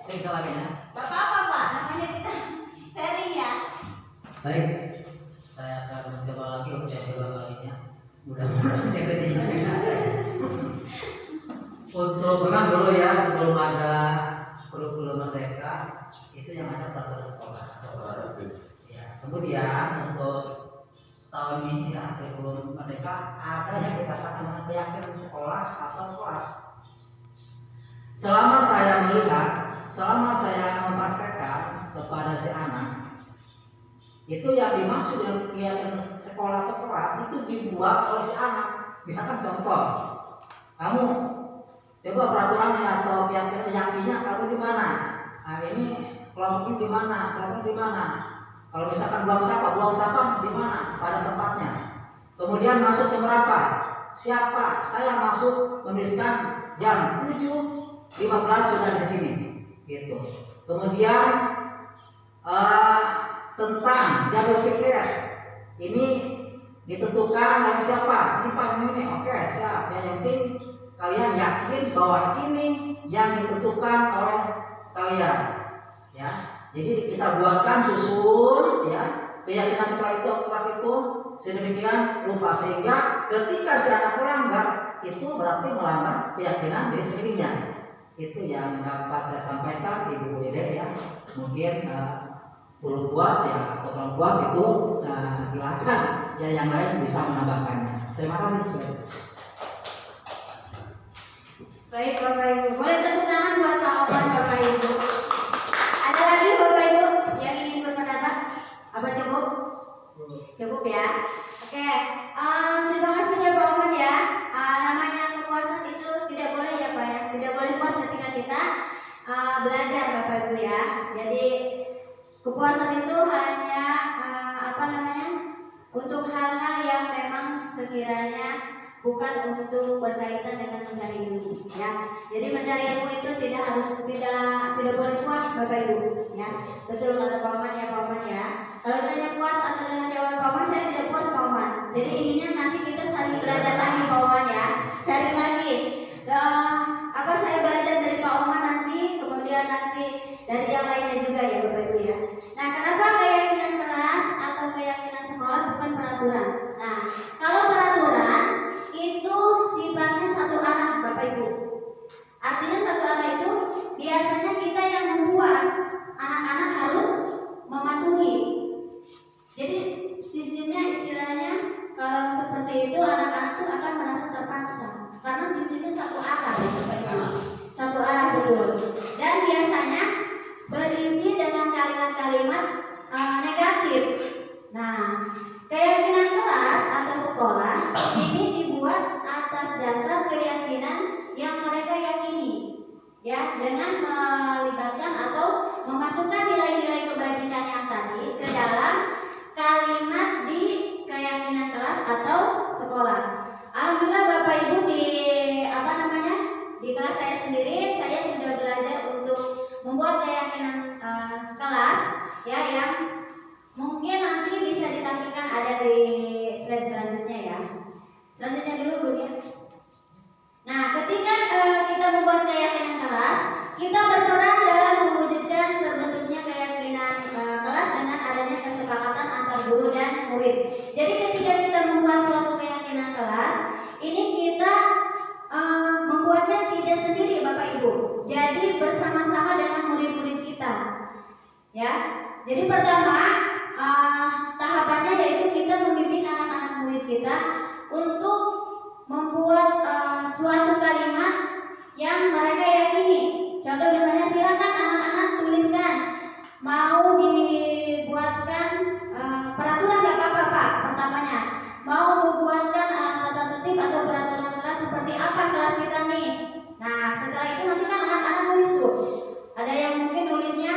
Saya bisa lagi ya. Bapak apa Pak? Namanya kita sharing ya. Baik, saya akan mencoba lagi untuk yang kedua kalinya. Mudah-mudahan yang ketiga ada. Untuk pernah dulu ya, sebelum ada kurikulum merdeka itu yang ada peraturan sekolah. Ya, kemudian untuk tahun ini ya kurikulum merdeka ada yang dikatakan dengan keyakinan sekolah atau kelas. Selama saya melihat, selama saya mempraktekkan kepada si anak, itu yang dimaksud yang kegiatan sekolah atau kelas itu dibuat oleh si anak. Misalkan contoh, kamu coba peraturannya atau keyakinannya kamu di mana? Nah, ini kelompok di mana? Kelompok di mana? Kalau misalkan buang sampah di mana? Pada tempatnya. Kemudian masuk jam berapa? Siapa? Saya masuk menuliskan jam 7.15 sudah di sini. Gitu. Kemudian tentang jalur pikir ini ditentukan oleh siapa? Ini Pak ini. Oke, siap. Yang penting kalian yakin bahwa ini yang ditentukan oleh kalian. Ya. Jadi kita buatkan susun ya keyakinan sekolah itu kelas itu sedemikian rupa sehingga ketika si anak melanggar itu berarti melanggar keyakinan diri sendirinya. Itu yang dapat saya sampaikan Ibu Dede ya. Mungkin belum puas ya atau belum puas itu silakan ya yang lain bisa menambahkannya. Terima kasih. Baik Bapak Ibu, boleh tepuk tangan buat Pak Oman Bapak Ibu. Ada lagi Bapak Ibu yang ingin berpendapat? Apa cukup? Cukup ya. Oke, terima kasih ya Pak Oman ya. Namanya kepuasan itu tidak boleh ya Pak ya, tidak boleh puas ketika kita belajar Bapak Ibu ya. Jadi kepuasan itu hanya untuk hal-hal yang memang sekiranya bukan untuk berkaitan dengan mencari ilmu ya. Jadi mencari ilmu itu tidak boleh puas Bapak Ibu ya. Betul kata Pak Oman ya Pak Oman ya. Kalau tanya puas atau dengan jawaban Pak Oman, saya tidak puas Pak Oman. Jadi ininya nanti kita saling belajar lagi Pak Oman ya. Saling lagi. Saya belajar dari Pak Oman nanti, kemudian nanti dari yang lainnya juga ya Bapak Ibu ya. Nah, kenapa keyakinan kelas atau keyakinan sekolah bukan peraturan? Nah, kalau peraturan itu sifatnya satu arah Bapak Ibu. Artinya satu arah itu biasanya kita yang membuat, anak-anak harus mematuhi. Jadi sistemnya istilahnya kalau seperti itu anak-anak itu akan merasa terpaksa karena sistemnya satu arah Bapak Ibu. Satu arah betul. Dan biasanya berisi dengan kalimat-kalimat negatif. Nah, keyakinan kelas atau sekolah ini dibuat atas dasar keyakinan yang mereka yakini, ya, dengan melibatkan atau memasukkan nilai-nilai kebajikan yang tadi ke dalam kalimat di keyakinan kelas atau sekolah. Alhamdulillah Bapak Ibu di kelas saya sendiri saya sudah belajar untuk membuat keyakinan kelas ya yang mungkin nanti bisa ditampilkan ada di slide selanjutnya ya. Selanjutnya dulu Bu ya. Nah, ketika kita membuat keyakinan kelas, kita berperan dalam mewujudkan terbentuknya keyakinan kelas dengan adanya kesepakatan antar guru dan murid. Jadi ketika kita membuat suatu keyakinan kelas, ini kita membuatnya tidak sendiri Bapak Ibu. Jadi bersama-sama dengan murid-murid kita. Ya. Jadi pertama tahapannya yaitu kita membimbing anak-anak murid kita untuk membuat suatu kalimat yang mereka yakini. Contoh misalnya silakan anak-anak tuliskan mau dibuatkan peraturan nggak apa-apa Pak. Pertamanya mau membuatkan tata tertib atau peraturan kelas seperti apa kelas kita nih. Nah setelah itu nanti kan anak-anak nulis tuh. Ada yang mungkin nulisnya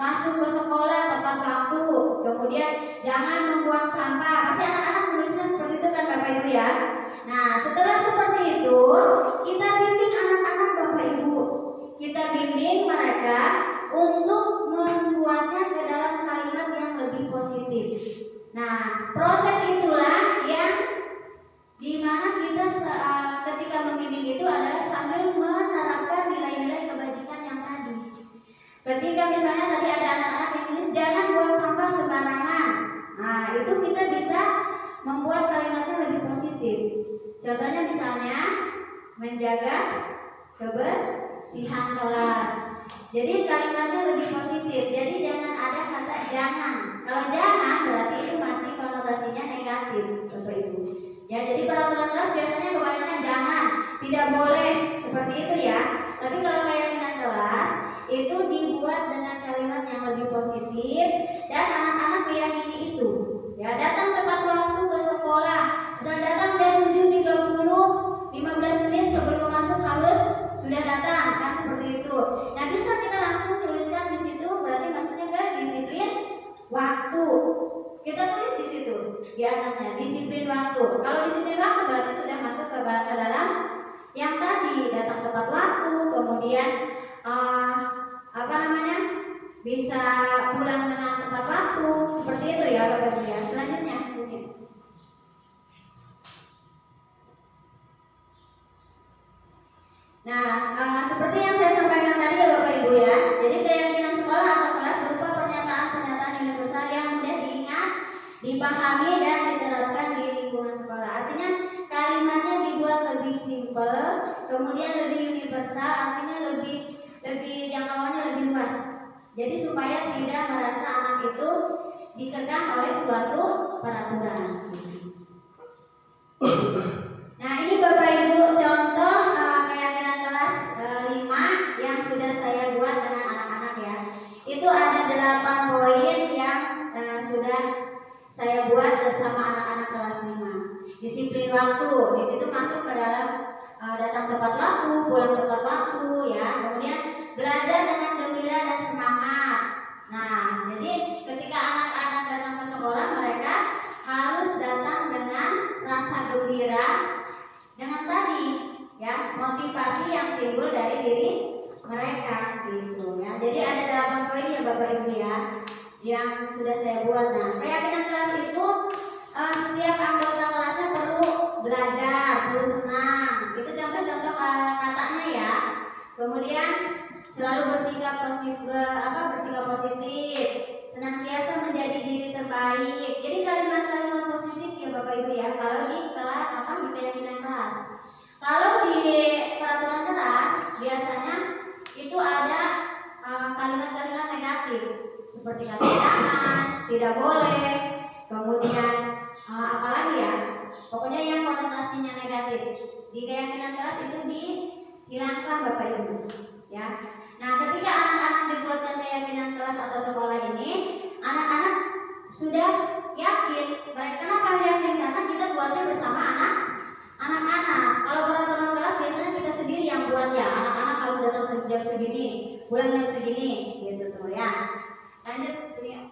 masuk ke sekolah tepat waktu, kemudian jangan membuang sampah. Pasti anak-anak menulisnya seperti itu kan Bapak Ibu ya. Nah setelah seperti itu kita bimbing anak-anak Bapak Ibu. Kita bimbing mereka untuk membuatnya ke dalam kalimat yang lebih positif. Nah proses itulah yang dimana kita ketika membimbing itu adalah sambil menerapkan nilai-nilai kebajikan yang tadi. Ketika misalnya tadi ada anak-anak yang tulis jangan buang sampah sembarangan. Nah, itu kita bisa membuat kalimatnya lebih positif. Contohnya misalnya menjaga kebersihan kelas. Jadi kalimatnya lebih positif. Jadi jangan ada kata jangan. Kalau jangan berarti itu masih konotasinya negatif, Bapak Ibu. Ya, jadi peraturan kelas biasanya kebanyakan jangan, tidak boleh seperti itu ya. Tapi kalau keyakinan kelas itu dibuat dengan kalimat yang lebih positif dan anak-anak meyakini itu. Ya, datang tepat waktu ke sekolah. Misal datang jam 7.30, 15 menit sebelum masuk harus sudah datang, kan seperti itu. Nah, bisa kita langsung tuliskan di situ, berarti maksudnya kan disiplin waktu. Kita tulis di situ di atasnya disiplin waktu. Kalau disiplin waktu berarti sudah masuk ke dalam yang tadi, datang tepat waktu, kemudian bisa pulang dengan tepat waktu, seperti itu ya Bapak Ibu ya. Selanjutnya ini. Nah, seperti yang saya sampaikan tadi ya Bapak Ibu ya. Jadi keyakinan sekolah atau kelas berupa pernyataan-pernyataan universal yang mudah diingat, dipahami dan diterapkan di lingkungan sekolah. Artinya kalimatnya dibuat lebih simpel, kemudian lebih universal, artinya lebih jangkauannya lebih luas. Jadi supaya tidak merasa anak itu dikekang oleh suatu peraturan. Nah, ini Bapak Ibu contoh keyakinan kelas 5 yang sudah saya buat dengan anak-anak ya. Itu ada 8 poin yang sudah saya buat bersama anak-anak kelas 5. Disiplin waktu, di situ masuk ke dalam datang tepat waktu, pulang tepat waktu ya. Kemudian belajar dengan gembira dan semangat. Nah, jadi ketika anak-anak datang ke sekolah, mereka harus datang dengan rasa gembira, dengan tadi ya motivasi yang timbul dari diri mereka gitu ya. Jadi ada 8 poin ya Bapak Ibu ya yang sudah saya buat. Nah, keyakinan kelas itu setiap anggota kelasnya perlu belajar, perlu senang. Itu contoh-contoh katanya ya. Kemudian selalu bersikap positif, senantiasa menjadi diri terbaik. Jadi kalimat-kalimat positif ya Bapak Ibu ya. Kalau di keyakinan kelas. Kalau di peraturan kelas biasanya itu ada kalimat-kalimat negatif seperti kata jangan, tidak boleh, kemudian apalagi ya. Pokoknya yang konotasinya negatif. Di keyakinan kelas itu dihilangkan Bapak Ibu ya. Nah, ketika anak-anak dibuatkan keyakinan kelas atau sekolah ini, anak-anak sudah yakin. Mereka kenapa yakin? Karena kita buatnya bersama anak-anak. Kalau peraturan kelas biasanya kita sendiri yang buatnya. Anak-anak harus datang jam segini, pulang jam segini, gitu tuh ya. Lanjut ini.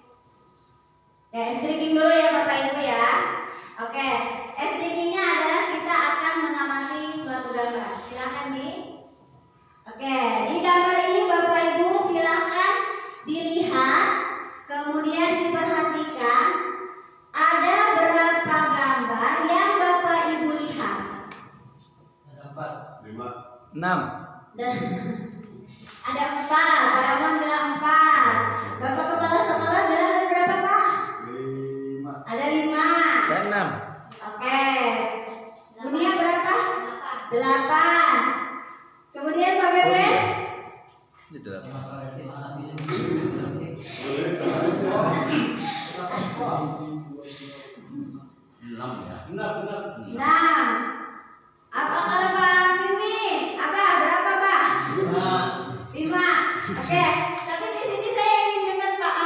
S-tricking dulu ya Bapak Ibu ya. Oke, S-trickingnya adalah kita akan mengamati suatu gambar. Silakan Oke, di gambar ini Bapak Ibu silakan dilihat, kemudian diperhatikan ada berapa gambar yang Bapak Ibu lihat. Ada 4, 5, 6. Dan ada 4, Pak Amon bilang 4. Bapak kepala sekolah bilang ada berapa Pak? 5. Ada 5. Saya 6. Oke. Dunia berapa? 8. Kemudian Pak Bebe? Ini 8. Benar. 6. Apa kalau Pak Mimi? Berapa Pak? 5. Oke. Tapi di sini saya ingin dengar Pak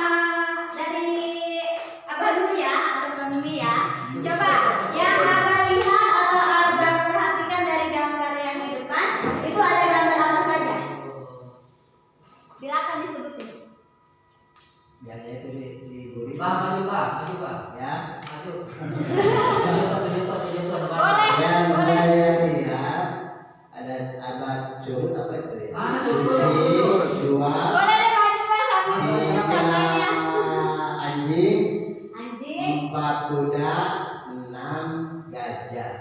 dari Abah dulu ya atau Pak Mimi ya. Coba yang Abah lihat atau Abah perhatikan dari gambar yang di depan itu ada gambar apa saja? Silakan disebutin. Biasanya itu di Buri. Maju Pak. Ya. Maju. Boleh. Yang saya lihat ada curut apa itu ya? Curut. 2. Boleh deh maju Pak sambil tunjuk gambarnya. Anjing. 4 Anjing. kuda, 6 gajah.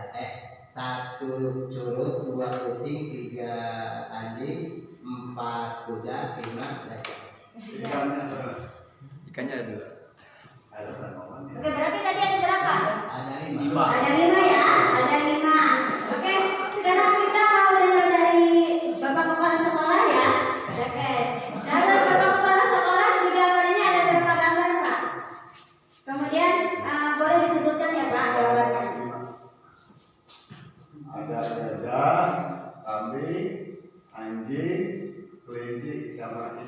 1 curut, 2 kucing, 3 anjing, 4 kuda, 5 gajah. Ikannya berapa? Ikannya ada 2. Ada tanaman ya. Oke, berarti tadi ada berapa? Ada 5. 5. Ada 5 ya, ada 5. Oke, sekarang kita mau dengar dari Bapak Kepala Sekolah ya. Oke, dari Bapak Kepala Sekolah di gambar ini ada berapa gambar Pak? Kemudian boleh disebutkan ya Pak gambarnya. 5. Ada gajah, kambing, anjing, kelinci, sama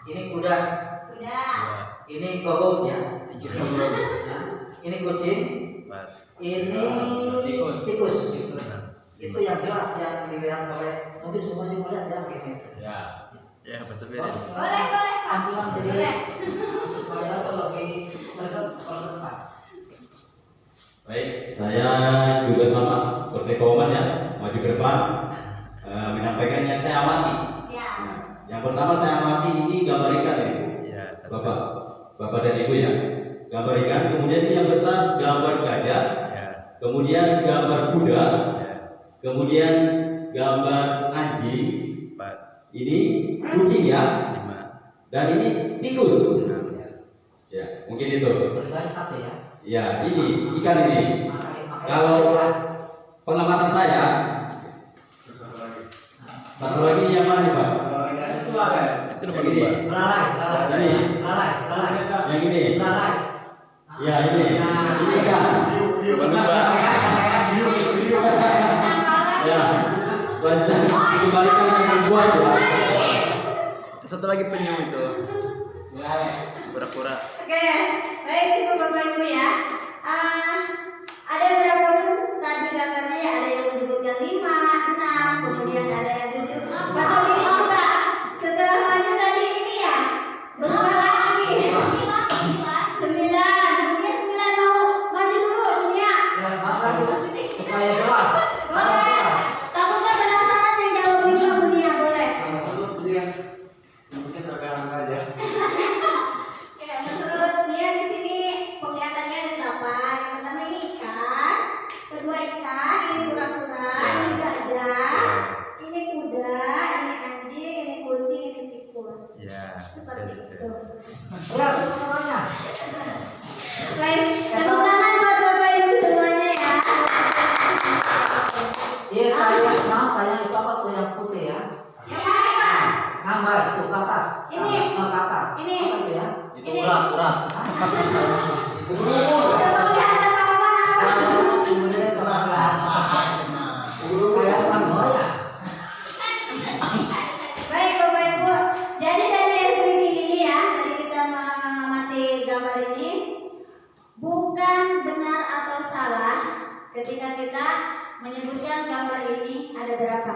Ini kuda, Udah. ini gogok ya. Ya. Ini kucing, ini tikus. Itu yang jelas yang dilihat oleh mungkin semuanya melihat ya ini. Ya. Ya, Pak Sobirin. Boleh, boleh, Pak. Ambilan jadi Boleh. supaya lebih dekat kalau depan. Baik, saya juga sama seperti Kauman ya, maju ke depan, menyampaikan yang saya amati. Ya. Nah, yang pertama saya amati ini gambar ikan ya, Ya, Bapak dan Ibu ya. Gambar ikan, kemudian yang besar gambar gajah, Ya. kemudian gambar kuda, Ya. kemudian gambar anjing, 4, ini kucing ya, 5, dan ini tikus. 6. Ya, mungkin itu. Lebih banyak satu ya. Ya, ini ikan ini. Makanya Kalau pengamatan saya, Terus satu lagi. satu lagi yang mana nih Pak? Itu lah ya. Itu nomor Yang ini. 2. lalai. Yang ini. Lalai. Ya ini. Ini ikan. Hiu. Ya. Selanjutnya dikembalikan yang membuat ya. Satu lagi penyu itu. Kura-kura. Oke, baik Ibu Bapak Ibu ya. Ada berapa pun tadi gambarnya ya, ada yang menyebutkan 5, 6, kemudian ada yang 7. Mas ini juga setelah maju tadi ini ya, berubah lagi. 9, kemudian 9 mau maju dulu dunia. Ya, maju supaya jelas. Boleh. Takutnya penasaran yang jawab 5 dunia boleh. Sama sebut dia. Sebutnya agak angka aja. Oke, menurut dia di sini penglihatannya ada 8. Yang pertama ini ikan, kedua ikan, ini kura-kura, ini gajah, ini kuda, ini anjing, ini kucing, ini tikus. Ya. Seperti itu. Ya, semuanya. Baik, tepuk tangan buat Bapak Ibu semuanya ya. Iya, tayang itu apa tuh yang putih ya? Yang mana Pak? Gambar itu ke atas. Ini. Ke atas. Ini. Apa itu ya? Itu urat. Coba kelihatan Pak Oman apa? Kemudian itu kayak apa ya? Baik Bapak Ibu, jadi dari screening ini ya, tadi kita mengamati gambar ini, bukan benar atau salah ketika kita menyebutkan gambar ini ada berapa,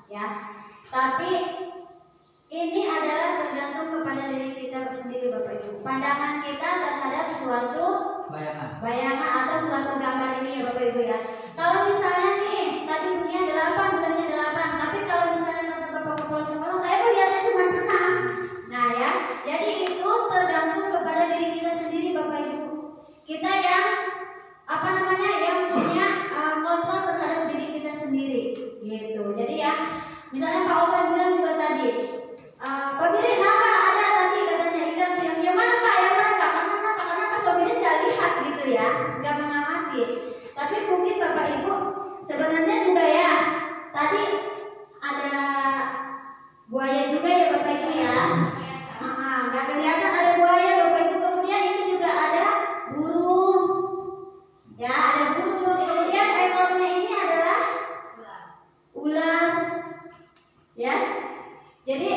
ya. Tapi ini adalah tergantung kepada diri kita sendiri Bapak Ibu. Pandangan kita terhadap suatu bayangan atau suatu gambar ini ya Bapak Ibu ya. Kalau misalnya nih tadi dunia 8, budanya 8, tapi kalau misalnya kata Bapak Kepala Sekolah saya melihatnya cuma 6. Nah ya, jadi itu tergantung kepada diri kita sendiri Bapak Ibu. Kita yang yang punya kontrol terhadap diri kita sendiri gitu. Jadi ya, misalnya Pak Oman bilang juga tadi, Pak Birin apa ada tadi katanya ikan yang mana Pak, yang mana Kak? Karena Pak Sobirin nggak lihat gitu ya, nggak mengamati. Tapi mungkin Bapak Ibu sebenarnya juga ya, tadi ada buaya juga ya Bapak Ibu ya. Nggak kelihatan ada buaya Bapak Ibu. Kemudian ini juga ada burung, ya ada burung. Kemudian ekornya ini adalah ular, ya. Jadi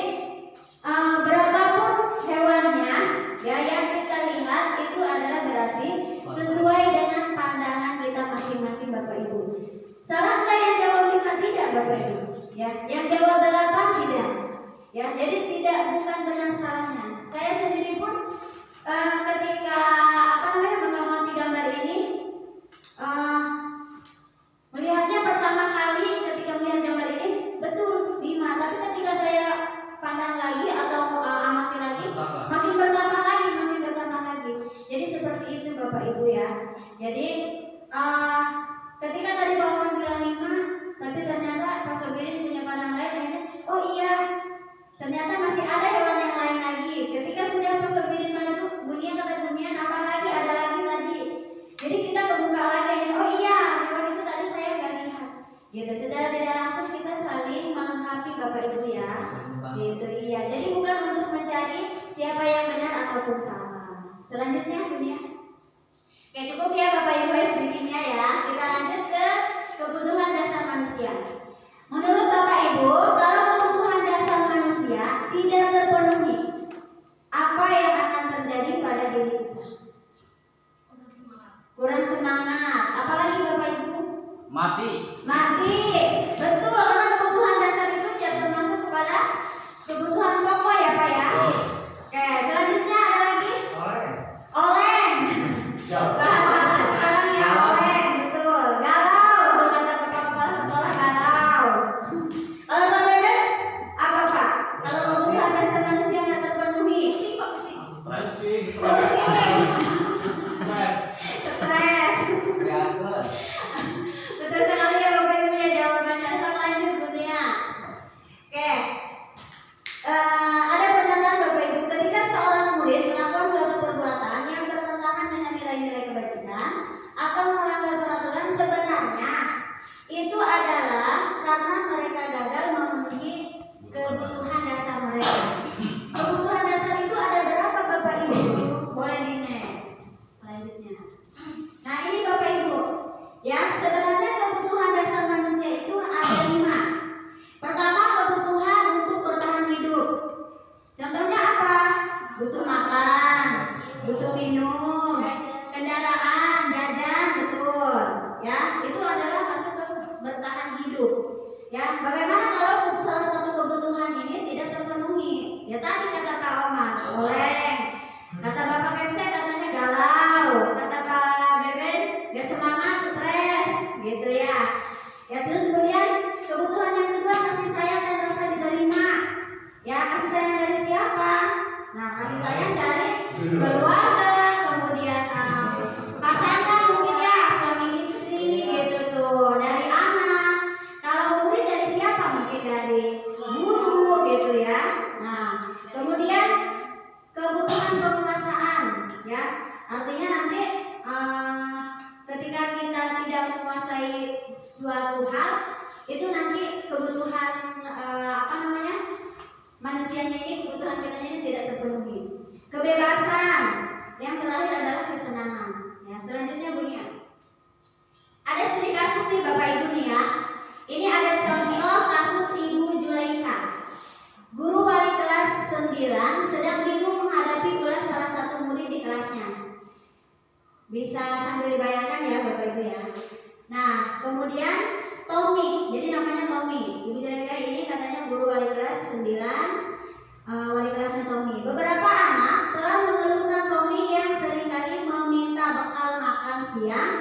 berapapun hewannya ya yang kita lihat itu adalah berarti sesuai dengan pandangan kita masing-masing Bapak Ibu. Salah nggak yang jawab 5? Tidak Bapak Ibu. Ya, yang jawab 8 tidak. Ya, jadi tidak, bukan benar salahnya. Saya sendiri pun ketika mengamati gambar ini melihatnya pertama kali ketika melihat gambar ini betul 5, tapi ketika saya pandang lagi atau amati lagi makin bertambah lagi. Jadi seperti itu Bapak Ibu ya. Jadi ketika tadi Pak Oman bilang 5, tapi ternyata Pak Sobirin punya pandangan lain, akhirnya oh iya ternyata masih ada hewan yang lain lagi. Ketika sudah Pak Sobirin maju, dunia kata dunia nambah lagi, ada lagi tadi. Jadi kita kebuka lagi, oh iya hewan itu tadi saya nggak lihat. Gitu, secara tidak langsung kita saling melengkapi Bapak Ibu ya. Gitu, iya. Jadi bukan untuk mencari siapa yang benar ataupun salah. Selanjutnya dunia. Oke, cukup ya Bapak Ibu SDG-nya ya. Kita lanjut ke kebutuhan dasar manusia. Menurut Bapak Ibu, kalau kebutuhan dasar manusia tidak terpenuhi, kurang semangat. Apalagi Bapak Ibu? Mati. Mati. Betul, karena kebutuhan dasar itu ya termasuk kepada kebutuhan pokok ya Pak ya. Oke, selanjutnya ada lagi? Oleng. Bahasa sekarang ya oleng, betul. Galau, betul kata kepala sekolah galau. Kalau Pak Bebek, apa Pak? Kalau kebutuhan dasar manusia nggak terpenuhi, pusing Pak, pusing. Pusing, Pusing. Stres. Betul sekali ya Bapak Ibu ya jawabannya. Sok lanjut dunia. Oke. Ada pernyataan Bapak Ibu, ketika seorang murid melakukan suatu perbuatan yang bertentangan dengan nilai-nilai kebajikan atau melanggar peraturan, sebenarnya itu adalah karena mereka gagal memenuhi kebutuhan dasar mereka. Kebutuhan dasar itu ada berapa Bapak Ibu? Boleh di next. Selanjutnya. Nah ini Bapak Ibu, ya sebenarnya kebutuhan dasar manusia itu ada 5. Pertama, kebutuhan untuk bertahan hidup. Contohnya apa? Butuh makan, butuh minum, kendaraan, jajan, betul. Ya, itu adalah masuk ke bertahan hidup. Ya, bagaimana kalau salah satu kebutuhan ini tidak terpenuhi? Ya tadi kata Pak Omar, oleng. Kata Bapak Kemse katanya galau. Kata Pak Beben, gak semangat, stres, gitu ya. Ya terus kemudian kebutuhan yang kedua, kasih sayang dan rasa diterima. Ya, kasih sayang dari siapa? Nah, kasih sayang dari keluarga, kemudian pasangan mungkin ya, suami istri gitu tuh, dari anak. Kalau murid dari siapa? Mungkin dari guru gitu ya. Nah, kemudian kebutuhan penguasaan ya. Artinya nanti ketika kita tidak menguasai suatu hal, itu nanti kebutuhan manusianya ini, kebutuhan kita ini tidak terpenuhi. Kebebasan, yang terakhir adalah kesenangan. Ya, selanjutnya Bunia. Ada studi kasus nih Bapak Ibu nih ya. Ini ada contoh kasus Ibu Julaika. Guru wali kelas 9 sedang bingung menghadapi ulah salah satu murid di kelasnya. Bisa sambil dibayangkan ya Bapak Ibu ya. Nah, kemudian Tommy, jadi namanya Tommy. Ibu Julaika ini katanya guru wali kelas 9, wali kelasnya Tommy. Beberapa anak telah mengeluhkan Tommy yang seringkali meminta bekal makan siang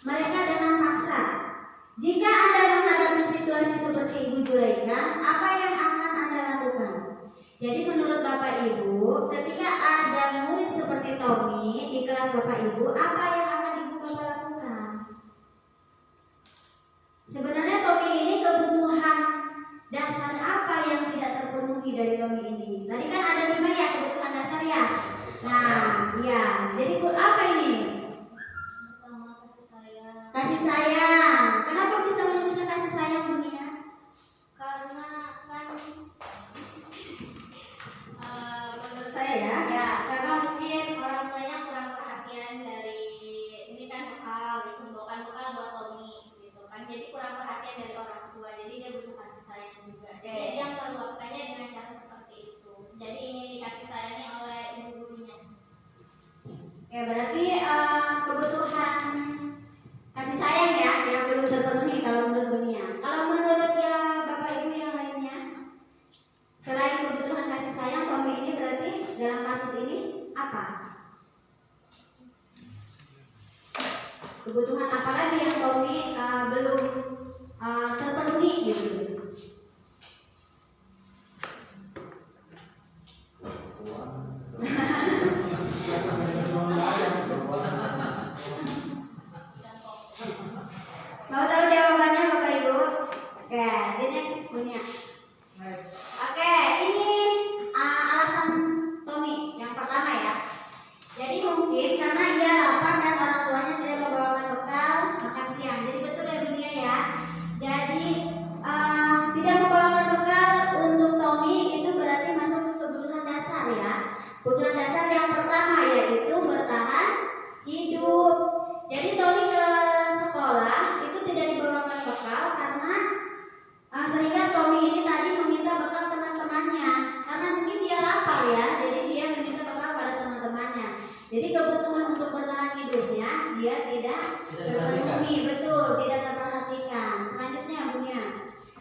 mereka dengan paksa. Jika Anda menghadapi situasi seperti Ibu Julaika, apa yang akan Anda lakukan? Jadi menurut Bapak Ibu, ketika ada murid seperti Tommy di kelas Bapak Ibu, apa yang akan Ibu Bapak lakukan? Sebenarnya Tommy ini kebutuhan dasar apa yang tidak terpenuhi dari Tommy ini? Tadi kan ada 5 ya kebutuhan dasar ya. Nah, iya. Jadi apa ini? Pertama, kasih sayang. Kasih sayang. Kenapa bisa menyebutkan kasih sayang dunia? Karena kan Menurut saya ya, karena mungkin orang tuanya kurang perhatian dari ini kan bekal gitu, bukan bekal buat Tommy gitu kan, jadi kurang perhatian dari orang tua, jadi dia butuh kasih sayang juga. Jadi dia meluapkannya dengan cara seperti itu. Jadi ingin dikasih sayangi oleh ibu gurunya. ya berarti kebutuhan kasih sayang ya yang belum terpenuhi kalau menurut dunia. Kalau menurut ya Bapak Ibu yang lainnya, selain kebutuhan kasih sayang, Tommy ini berarti dalam kasus ini apa? Kebutuhan apa lagi yang Tommy belum terpenuhi gitu? Mau tahu jawabannya Bapak Ibu? Oke, di next punya. Oke, ini alasan Tommy yang pertama ya. Jadi mungkin karena ia lapar dan orang tuanya tidak membawakan bekal makan siang. Jadi betul ya dunia ya. Jadi tidak membawakan bekal untuk Tommy itu berarti masuk kebutuhan dasar ya. Kebutuhan dasar yang pertama yaitu bertahan hidup. Jadi Tommy ke sekolah itu tidak dibawakan bekal karena sehingga Tommy ini tadi meminta bekal teman-temannya karena mungkin dia lapar ya. Jadi dia meminta bekal pada teman-temannya. Jadi kebutuhan untuk bertahan hidupnya dia tidak terpenuhi, betul, tidak terperhatikan. Selanjutnya Bunia,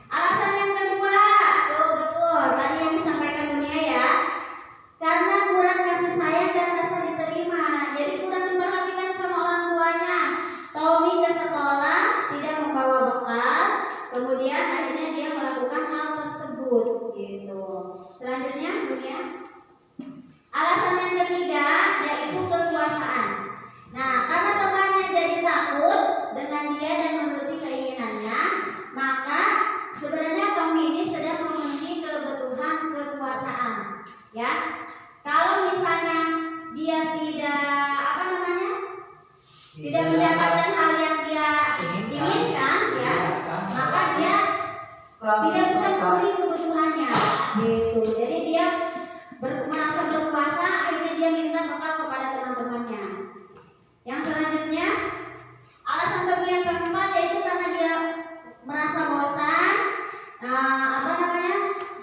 alasan yang kedua, tuh betul tadi yang disampaikan Bunia ya, karena kurang kasih sayang dan rasa diterima, jadi kurang diperhatikan sama orang tuanya. Tommy ke sekolah tidak membawa bekal, kemudian akhirnya dia melakukan hal tersebut gitu. Selanjutnya Bunia, alasan yang ketiga yaitu kekuasaan. Nah, karena temannya jadi takut dengan dia dan menuruti keinginannya, maka sebenarnya Tommy ini sedang memenuhi kebutuhan kekuasaan. Ya, kalau misalnya dia tidak mendapatkan hal yang dia inginkan, ya, maka dia tidak bisa memenuhi kebutuhannya. Gitu. Jadi dia merasa berkuasa, akhirnya dia minta bekal kepada teman-temannya. Yang selanjutnya, alasan Tommy yang keempat yaitu karena dia merasa bosan,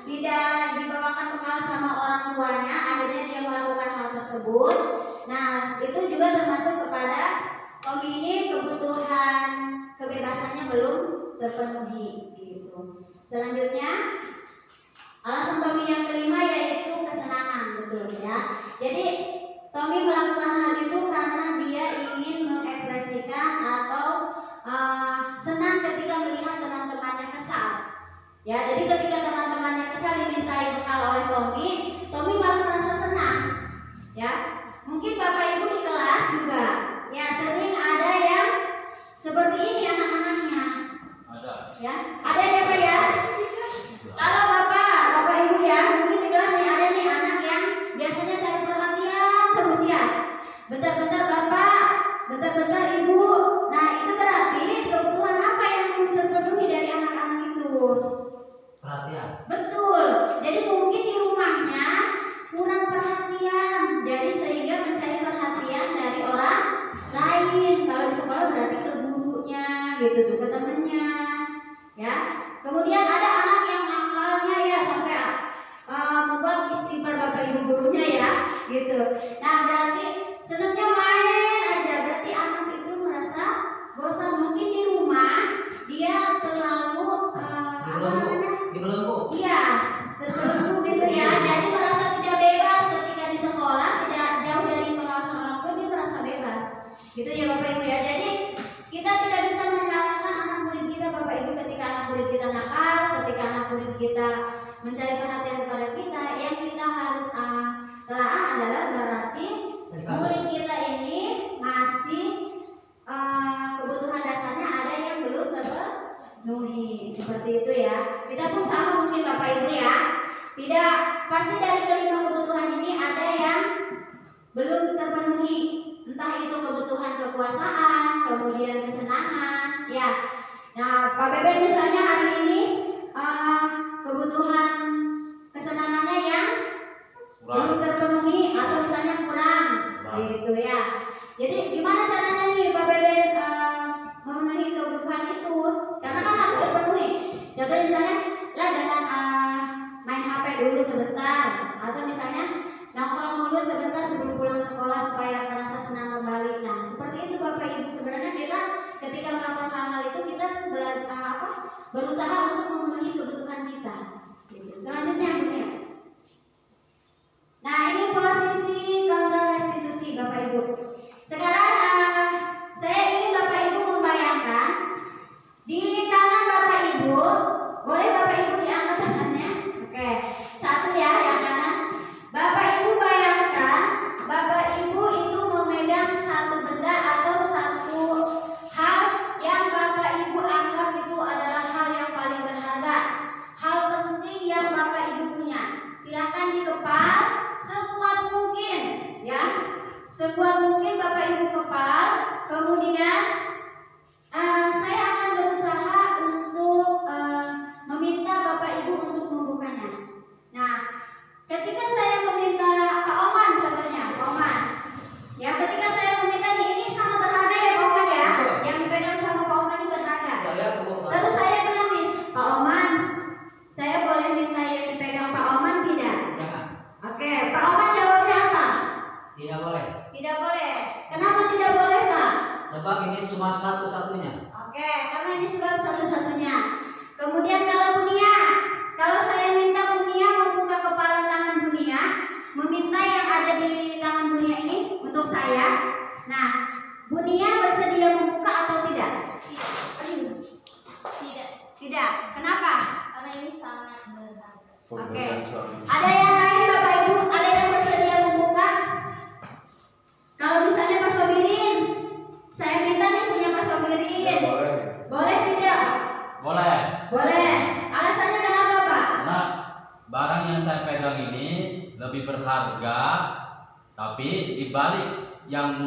tidak dibawakan bekal sama orang tuanya, akhirnya dia melakukan hal tersebut. Nah, itu juga termasuk kepada Tommy ini kebutuhan kebebasannya belum terpenuhi. Gitu. Selanjutnya, alasan Tommy yang kelima yaitu kesenangan, betul ya. Jadi Tommy melakukan hal itu karena dia ingin mengekspresikan atau senang ketika melihat teman-temannya kesal. Ya, jadi ketika teman-temannya kesal dimintai bekal oleh Tommy malah merasa senang. Ya, mungkin Bapak Ibu di kelas juga, ya sering ada yang seperti ini anak-anaknya. Ada. Ya, ada ya Pak ya. Kalau Bapak Ibu ya, mungkin di kelas nih ada nih anak yang biasanya cari perhatian terus ya. Bentar-bentar Bapak, bentar-bentar Ibu. Nah, itu berarti kebutuhan apa yang belum terpenuhi dari anak-anak itu? Perhatian. Betul. Jadi mungkin di rumahnya kurang perhatian, jadi sehingga mencari perhatian dari orang lain. Kalau di sekolah berarti ke gurunya, gitu tuh, ke temennya. Ya. Kemudian ada anak yang nakalnya ya sampai membuat istighfar Bapak Ibu gurunya ya, gitu. Nah, berarti senangnya main aja, berarti anak itu merasa bosan. Mungkin di rumah dia terlalu dibelenggu. Iya, terbelenggu gitu ya. Jadi merasa tidak bebas ketika di sekolah, tidak jauh dari pengawasan orang tua, dia merasa bebas. Gitu ya Bapak Ibu ya. Jadi kita tidak bisa menyalahkan anak murid kita Bapak Ibu ketika anak murid kita nakal, ketika anak murid kita mencari perhatian kepada kita. Yang kita harus telaah adalah berarti murid kita ini masih kebutuhan dasarnya ada yang belum terpenuhi. Seperti itu ya. Kita pun sama mungkin Bapak Ibu ya. Tidak pasti dari kelima kebutuhan ini ada yang belum terpenuhi. Entah itu kebutuhan kekuasaan, kemudian kesenangan, ya. Nah, Pak Beben misalnya hari ini kebutuhan kesenangannya yang belum terpenuhi atau misalnya kurang, gitu ya. Jadi gimana caranya nih Pak Beben memenuhi kebutuhan itu? Karena kan harus terpenuhi. Contohnya misalnya lah dengan main HP dulu sebentar, atau misalnya nongkrong dulu sebentar sebelum pulang sekolah supaya merasa senang kembali. Nah, seperti itu Bapak Ibu. Sebenarnya kita ketika melakukan hal-hal itu kita berusaha untuk memenuhi kebutuhan kita. Gitu. Selanjutnya Bunia. Nah, ini posisi kontrol restitusi Bapak Ibu. Sekarang saya ingin Bapak Ibu membayangkan di tangan Bapak Ibu, boleh Bapak Ibu diangkat tangannya? Oke, satu ya yang kanan. Bapak Ibu bayangkan, Bapak Ibu itu memegang satu benda atau satu hal yang Bapak Ibu anggap itu adalah hal yang paling berharga, hal penting yang Bapak Ibu punya. Silakan dikepal sekuat mungkin, ya, sekuat mungkin Bapak Ibu kepal. Kemudian saya akan berusaha untuk meminta Bapak Ibu untuk membukanya. Nah, ketika saya meminta Pak Oman contohnya, Pak Oman, ya ketika saya meminta ini sangat berharga ya Pak Oman ya, yang dipegang sama Pak Oman ini berharga. Terus saya bilang nih, Pak Oman, saya boleh minta yang dipegang Pak Oman tidak? Jangan. Oke, Pak Oman jawabnya apa? Tidak boleh. Tidak boleh. Kenapa tidak boleh Pak? sebab ini cuma satu-satunya. Oke, karena ini sebab satu-satunya. Kemudian kalau Bunia, kalau saya minta Bunia membuka kepala tangan Bunia, meminta yang ada di tangan Bunia ini untuk saya. Nah, Bunia bersedia membuka atau tidak? Tidak. Tidak. Kenapa? Karena ini sangat berharga. Oke. Ada yang lain Bapak Ibu? Ada yang bersedia membuka? Kalau misalnya Pak Sobirin, saya minta nih punya Pak Sobirin. Boleh. Boleh tidak? Boleh. Boleh. Alasannya kenapa Pak? Karena barang yang saya pegang ini lebih berharga, tapi di balik yang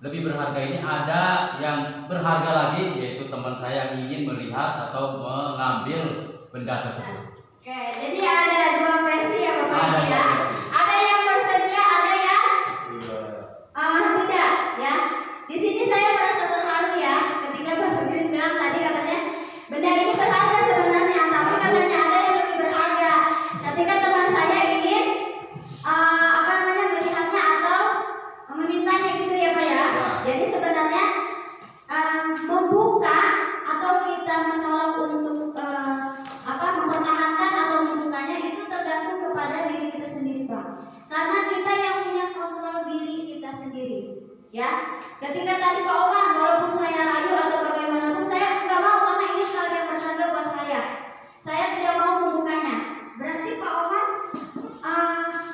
lebih berharga ini ada yang berharga lagi, yaitu teman saya yang ingin melihat atau mengambil benda tersebut. Oke, jadi ada dua versi ya Bapak Ibu Ada ya. dua versi. Ada yang bersedia, ada yang Iya. tidak ya. Di sini saya merasa terharu ya ketika Pak Sobirin bilang tadi katanya benda ini berharga sebenarnya, tapi katanya ada yang lebih berharga. Ketika teman saya ingin melihatnya atau memintanya gitu ya Pak ya. Jadi sebenarnya membuka atau kita menolak untuk mempertahankan atau membukanya itu tergantung kepada diri kita sendiri Pak. Karena kita yang punya kontrol diri kita sendiri. Ya, ketika tadi Pak Omar, walaupun saya ragu atau bagaimanapun, saya nggak mau karena ini hal yang berharga buat saya. Saya tidak mau membukanya. Berarti Pak Omar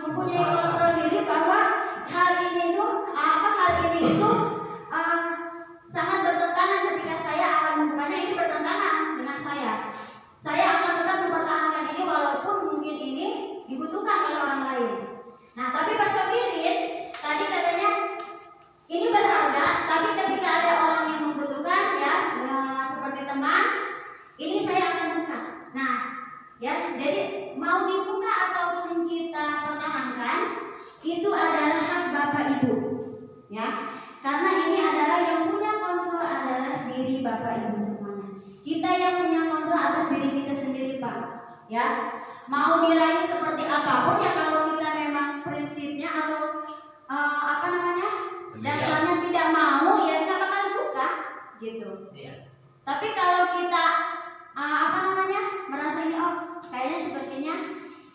mempunyai kontrol diri bahwa hal ini itu sangat bertentangan ketika saya akan membukanya. Ini bertentangan dengan saya. Saya akan tetap mempertahankan ini walaupun mungkin ini dibutuhkan oleh orang lain. Nah, tapi Pak Sobirin tadi katanya ini berharga, tapi ketika ada orang yang membutuhkan ya, seperti teman, ini saya akan buka. Nah, ya, jadi mau dibuka ataupun kita pertahankan, itu adalah hak Bapak Ibu, ya. Karena ini adalah yang punya kontrol adalah diri Bapak Ibu semuanya. Kita yang punya kontrol atas diri kita sendiri Pak, ya. Mau diraih seperti apapun ya, kalau kita memang prinsipnya atau dasarnya tidak mau ya nggak bakal dibuka gitu. Iya. Tapi kalau kita merasa ini kayaknya sepertinya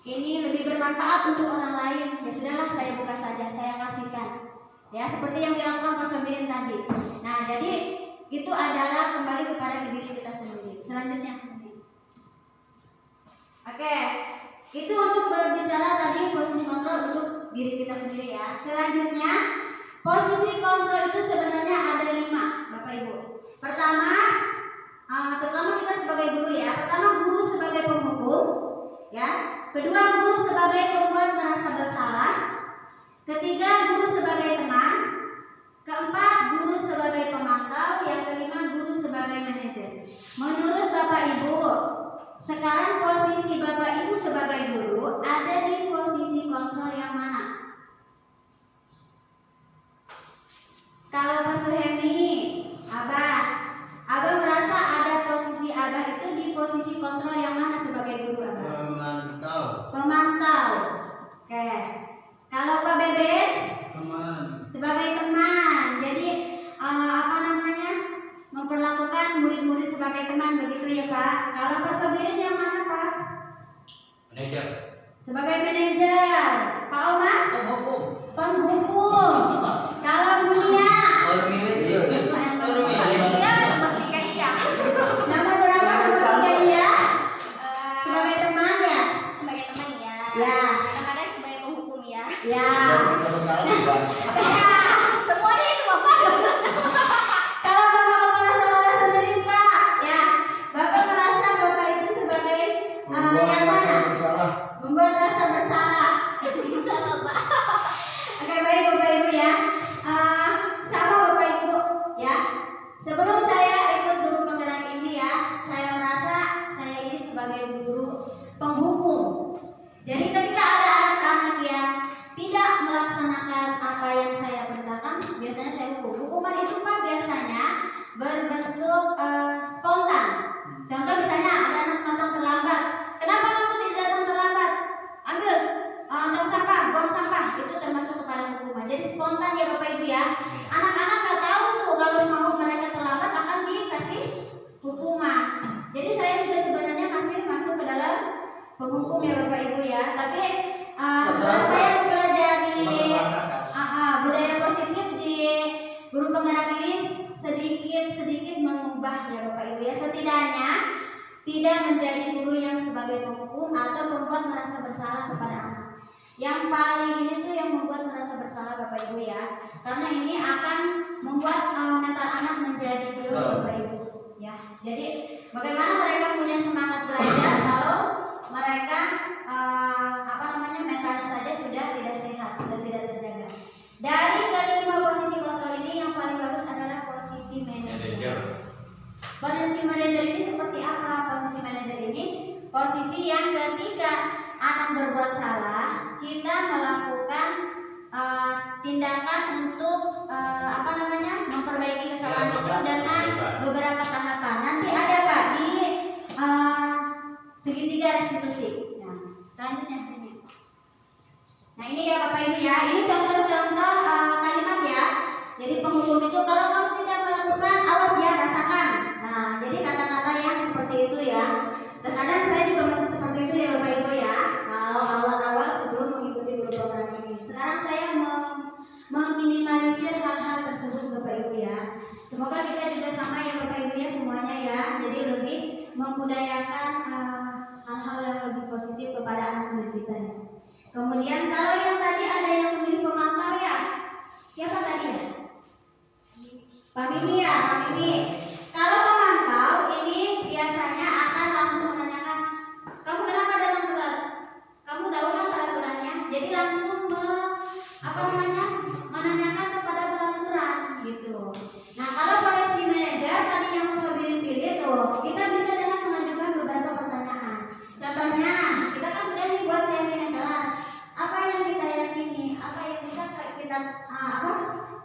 ini lebih bermanfaat untuk orang lain, ya sudahlah saya buka saja, saya kasihkan. Ya seperti yang dilakukan Pak Sobirin tadi. Nah jadi itu adalah kembali kepada diri kita sendiri. Selanjutnya, oke, itu untuk berbicara tadi posisi kontrol untuk diri kita sendiri ya. Selanjutnya posisi kontrol itu sebenarnya ada 5 Bapak Ibu. Pertama, terutama kita sebagai guru ya. Pertama, guru sebagai penghukum, ya. Kedua, guru sebagai pembuat merasa bersalah. Ketiga, guru sebagai teman. Keempat, guru sebagai pemantau. Yang kelima, guru sebagai manajer. Menurut Bapak Ibu, sekarang posisi Bapak Ibu sebagai guru ada di posisi kontrol yang mana? Kalau Pak Suhemi, Abah merasa ada posisi Abah itu di posisi kontrol yang mana sebagai guru Abah? Pemantau. Oke. Kalau Pak Beben? Teman. Sebagai teman. Jadi memperlakukan murid-murid sebagai teman begitu ya Pak. Kalau Pak Sobirin yang mana Pak? Manajer. Sebagai manajer. Pak Omar? Penghukum. Penghukum. Kalau Bunia? Kalau milih sih. Kalau milih. Ya, nomor 3 iya. Nomor berapa? Nomor 3 iya. Sebagai teman ya? Sebagai teman ya. Ya. Kadang-kadang sebagai penghukum ya. Ya. Sama-sama Semuanya itu Bapak. Kalau Bapak kepala sekolah sendiri Pak, ya Bapak merasa Bapak itu sebagai yang mana? Membuat rasa bersalah. Salah Pak. Oke baik Bapak Ibu ya. Sama Bapak Ibu ya. Sebelum saya ikut guru penggerak ini ya, saya merasa saya ini sebagai guru penghukum. Jadi ketika ada anak-anak yang tidak melaksanakan apa yang saya perintahkan, biasanya saya hukum. Hukuman itu Pak biasanya berbentuk spontan. Contoh misalnya ada anak datang terlambat. Kenapa kamu tidak datang terlambat? Ambil tong sampah, buang sampah. Itu termasuk kepada hukuman. Jadi spontan ya Bapak Ibu ya. Anak-anak nggak tahu tuh kalau mau membuat merasa bersalah kepada anak. Yang paling ini tuh yang membuat merasa bersalah Bapak Ibu ya, karena ini akan membuat mental anak menjadi down Bapak Ibu ya. Jadi bagaimana mereka punya semangat belajar kalau mereka mentalnya saja sudah tidak sehat, sudah tidak terjaga. Dari kelima posisi kontrol ini yang paling bagus adalah posisi manajer. Posisi manajer ini seperti apa? Posisi manajer ini posisi yang ketika anak berbuat salah, kita melakukan tindakan untuk memperbaiki kesalahan itu dengan beberapa tahapan. Nanti ada Pak di segitiga restitusi. Nah, selanjutnya ini. Nah ini ya Bapak Ibu ya, ini contoh-contoh kalimat ya. Jadi penghukum itu kalau kamu tidak melakukan, awas ya, rasakan. Nah jadi kata-kata yang seperti itu ya. Terkadang saya juga masih seperti itu ya Bapak Ibu ya. Kalau awal-awal sebelum mengikuti guru penggerak ini. Sekarang saya meminimalisir hal-hal tersebut Bapak Ibu ya. Semoga kita juga sama ya Bapak Ibu ya semuanya ya. Jadi lebih membudayakan hal-hal yang lebih positif kepada anak murid kita ya. Kemudian kalau yang tadi ada yang menjadi pemantau ya, siapa tadi ya? Pak Mimi ya, Pak Mimi. Kalau pemantau ini biasanya akan langsung menanyakan, kamu kenapa datang telat? Kamu tahu kan peraturannya? Jadi langsung menanyakan kepada peraturan gitu. Nah kalau koleksi manajer tadi yang Mas Sobirin pilih tuh, kita bisa dengan mengajukan beberapa pertanyaan. Contohnya, kita kan sudah dibuat keyakinan kelas. Apa yang kita yakini? Apa yang bisa kita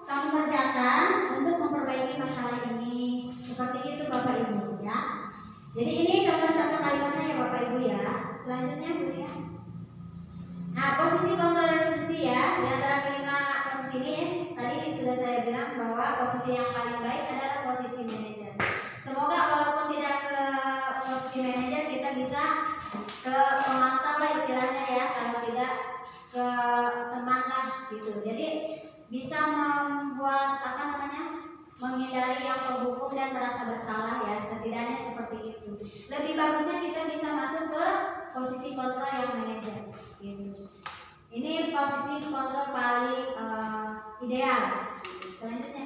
kamu kerjakan untuk memperbaiki masalah ini? Seperti itu Bapak Ibu ya. Jadi ini contoh-contoh kalimatnya ya Bapak Ibu ya. Selanjutnya Bu ya. Nah posisi kontrol restitusi ya. Di antara kelima posisi ini tadi sudah saya bilang bahwa posisi yang paling baik adalah posisi manajer. Semoga walaupun tidak ke posisi manajer kita bisa ke pemantau lah istilahnya ya, kalau tidak ke teman lah gitu. Jadi bisa membuat menghindari yang penghukum dan merasa bersalah ya, setidaknya seperti itu. Lebih bagusnya kita bisa masuk ke posisi kontrol yang manajer gitu. Ini posisi kontrol paling ideal. Selanjutnya.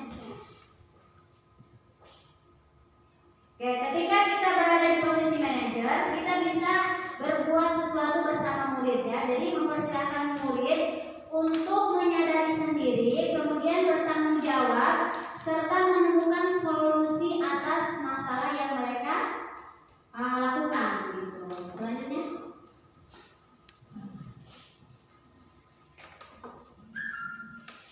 Oke, ketika kita berada di posisi manajer, kita bisa berbuat sesuatu bersama murid ya. Jadi mempersilahkan murid untuk menyadari sendiri, kemudian bertanggung jawab serta menemukan solusi atas masalah yang mereka lakukan gitu. Selanjutnya.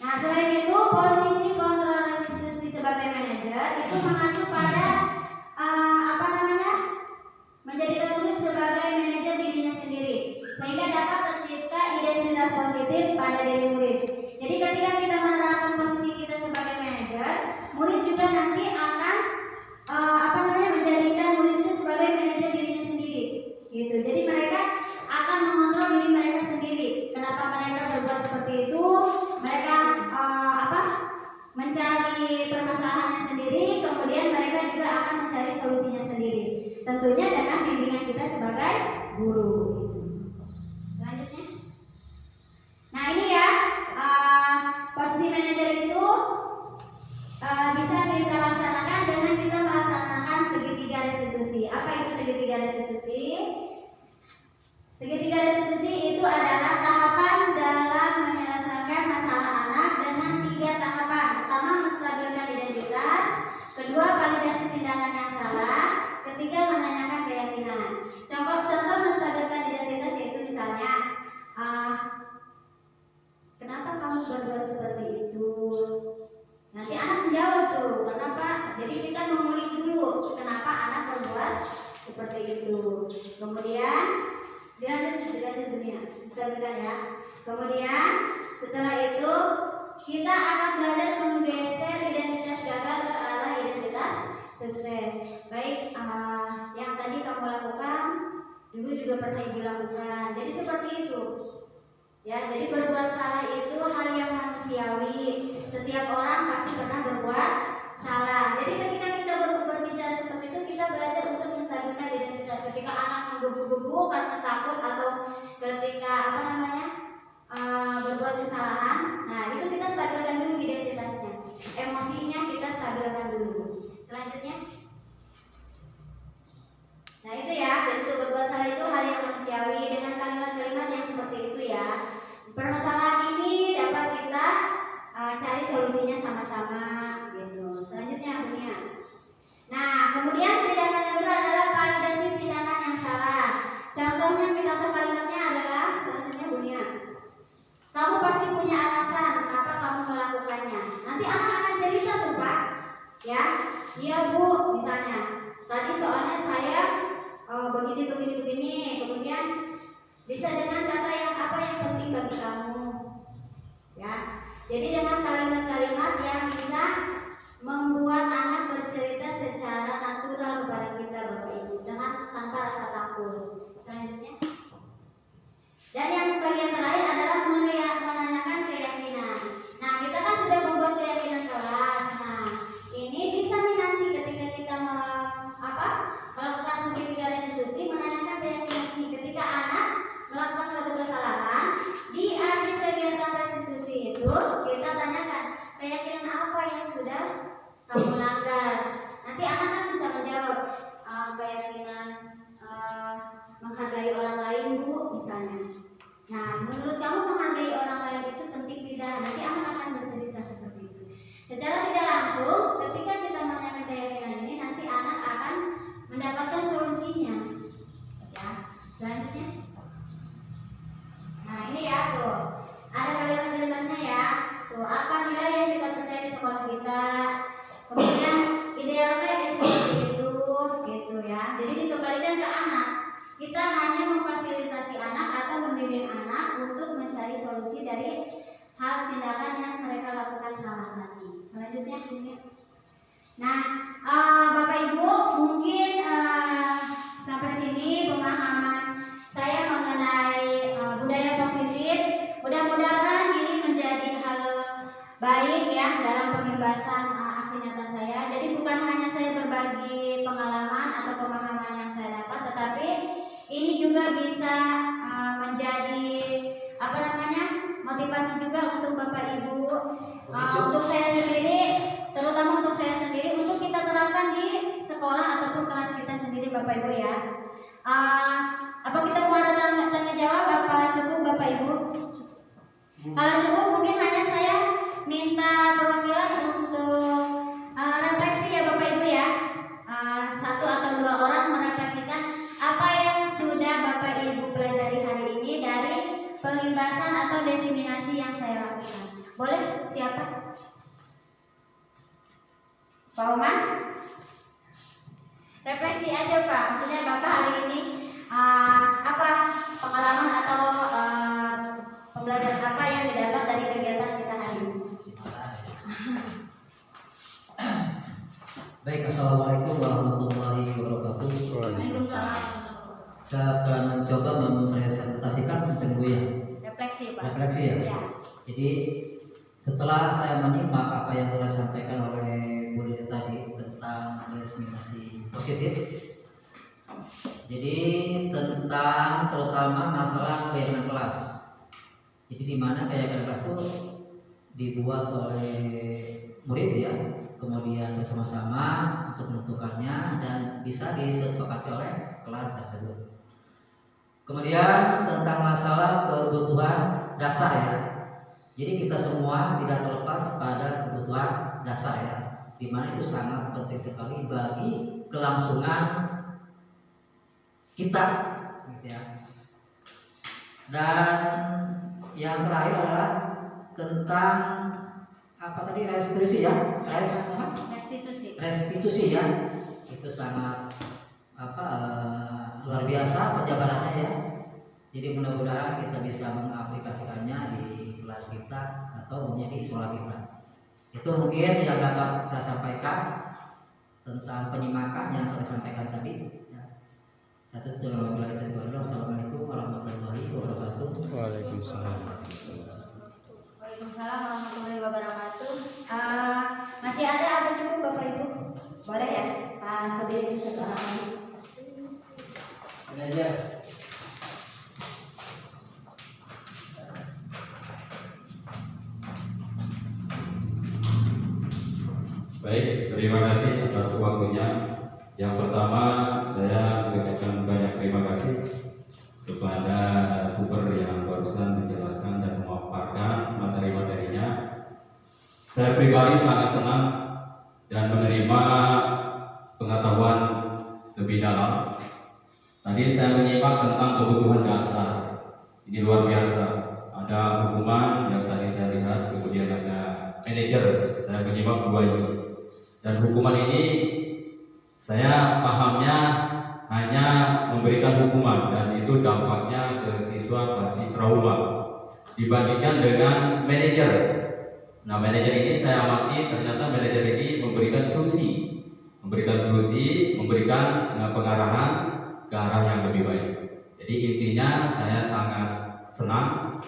Nah, selain itu posisi kontrol restitusi sebagai manajer itu mengacu pada menjadikan murid sebagai manajer dirinya sendiri sehingga dapat tercipta identitas positif pada diri murid. Jadi ketika kita menerapkan posisi kita sebagai manajer, murid juga nanti akan menjadikan murid itu sebagai manajer dirinya sendiri gitu. Jadi mereka akan mengontrol diri mereka sendiri. Kenapa mereka berbuat seperti itu? Mereka mencari permasalahannya sendiri, kemudian mereka juga akan mencari solusinya sendiri. Tentunya dengan bimbingan kita sebagai guru. Selanjutnya. Nah ini ya posisi manajer itu bisa kita laksanakan dengan kita melaksanakan segitiga restitusi. Apa itu segitiga restitusi? Segitiga restitusi itu adalah tahapan dalam menyelesaikan masalah anak dengan 3 tahapan. Pertama, menstabilkan identitas. Kedua, validasi tindakan yang salah. Ketiga, menanyakan keyakinan. Contoh menstabilkan identitas yaitu misalnya kenapa kamu berbuat seperti itu? Nanti anak menjawab tuh, kenapa? Jadi kita mengulik dulu kenapa anak berbuat seperti itu. Kemudian dilanjut dunia, stabilkan ya. Kemudian setelah itu kita akan belajar menggeser identitas gagal ke arah identitas sukses. Baik yang tadi kamu lakukan dulu juga pernah ibu lakukan. Jadi seperti itu. Ya, jadi berbuat salah itu hal yang manusiawi. Setiap orang pasti pernah berbuat salah. Jadi ketika kita berbicara seperti itu, kita belajar untuk menstabilkan identitas. Ketika anak menggebu-gebu karena takut atau Selanjutnya. Nah itu ya, bentuk berbuat salah itu hal yang manusiawi dengan kalimat-kalimat yang seperti itu ya. Permasalahan ini dapat kita cari solusinya sama-sama gitu. Selanjutnya Bunia. Nah kemudian tindakan yang kedua adalah validasi tindakan yang salah. Contohnya contoh kalimatnya adalah selanjutnya Bunia. Kamu pasti punya alasan kenapa kamu melakukannya. Nanti anak akan cerita tuh Pak. Ya, iya Bu, misalnya. Tadi soalnya saya begini. Kemudian bisa dengan kata yang apa yang penting bagi kamu. Ya, jadi dengan kalimat-kalimat yang bisa membuat anak bercerita secara natural kepada kita Bapak Ibu, jangan tanpa rasa takut. Selanjutnya. Dan yang bagian terakhir adalah menanyakan keyakinan. Nah, kita kan sudah membuat keyakinan kelas. Nah, ini bisa nih nanti ketika kita melakukan segitiga restitusi, menanyakan keyakinan ini. Ketika anak melakukan suatu kesalahan, di akhir kegiatan restitusi itu kita tanyakan keyakinan apa yang sudah kamu langgar. Nanti anak kan bisa menjawab keyakinan menghargai orang lain Bu misalnya. Nah menurut kamu menghargai orang lain itu penting tidak? Nanti anak akan bercerita seperti itu. Secara tidak langsung ketika kita menanyakan keyakinan ini, nanti anak akan mendapatkan solusinya. Ya, selanjutnya. Nah ini ya tuh, ada kalimat-kalimatnya ya. Tuh apa nilai yang kita percaya di sekolah kita. Kemudian idealnya yang seperti itu, gitu ya. Jadi dikembalikan ke anak. Kita hanya memfasilitasi anak atau membimbing anak untuk mencari solusi dari hal tindakan yang mereka lakukan salah tadi. Selanjutnya, nah Bapak Ibu mungkin sampai sini pemahaman saya mengenai budaya positif. Mudah-mudahan ini menjadi hal baik ya dalam pengimbasan aksi nyata saya. Jadi bukan hanya saya berbagi pengalaman atau pemahaman yang saya dapat, tetapi ini juga bisa menjadi motivasi juga untuk Bapak Ibu, untuk saya sendiri, terutama untuk saya sendiri, untuk kita terapkan di sekolah ataupun kelas kita sendiri Bapak Ibu ya. Apa kita mau ada tanya jawab? Apa cukup Bapak Ibu? Kalau cukup mungkin hanya saya minta perwakilan untuk refleksi ya Bapak Ibu ya. 1 atau 2 orang merefleksikan apa yang sudah Bapak Ibu pelajari hari ini dari pengimbasan atau diseminasi yang saya lakukan. Boleh? Siapa? Pak Oman? Refleksi aja Pak. Maksudnya Bapak hari ini apa pengalaman atau pembelajaran apa yang didapat dari kegiatan kita hari ini? Baik, assalamualaikum warahmatullahi wabarakatuh. Waalaikumsalam. Saya akan mencoba mempresentasikan dengan Buya. Refleksi Pak. Refleksi ya. Ya. Jadi setelah saya menyimak apa yang telah disampaikan oleh Bu Lili tadi tentang diseminasi positif, jadi tentang terutama masalah keyakinan kelas. Jadi di mana keyakinan kelas itu dibuat oleh murid ya, kemudian bersama-sama untuk menentukannya dan bisa disepakati oleh kelas tersebut. Kemudian tentang masalah kebutuhan dasar ya. Jadi kita semua tidak terlepas pada kebutuhan dasar ya, di mana itu sangat penting sekali bagi kelangsungan kita, gitu ya. Dan yang terakhir adalah tentang apa tadi, restitusi ya, restitusi ya, itu sangat luar biasa penjabarannya ya. Jadi mudah-mudahan kita bisa mengaplikasikannya di kelas kita atau umumnya di sekolah kita. Itu mungkin yang dapat saya sampaikan tentang penyimakan yang telah disampaikan tadi. Satu dengan wabillahi taufiq. Assalamualaikum warahmatullahi wabarakatuh. Waalaikumsalam. Waalaikumsalam warahmatullahi wabarakatuh. Masih ada apa cukup Bapak Ibu? Boleh ya? Pak Sodiri setelah ini. Belajar. Baik, terima kasih atas waktunya. Yang pertama, saya mengucapkan banyak terima kasih kepada narasumber yang barusan menjelaskan dan memaparkan materi-materinya. Saya pribadi sangat senang dan menerima pengetahuan lebih dalam. Tadi saya menyimak tentang kebutuhan dasar. Ini luar biasa. Ada hukuman yang tadi saya lihat, kemudian ada manajer. Saya menyimak dua ini. Dan hukuman ini saya pahamnya hanya memberikan hukuman dan itu dampaknya ke siswa pasti trauma dibandingkan dengan manajer. Nah, manajer ini saya amati ternyata manajer ini memberikan solusi, memberikan pengarahan ke arah yang lebih baik. Jadi intinya saya sangat senang,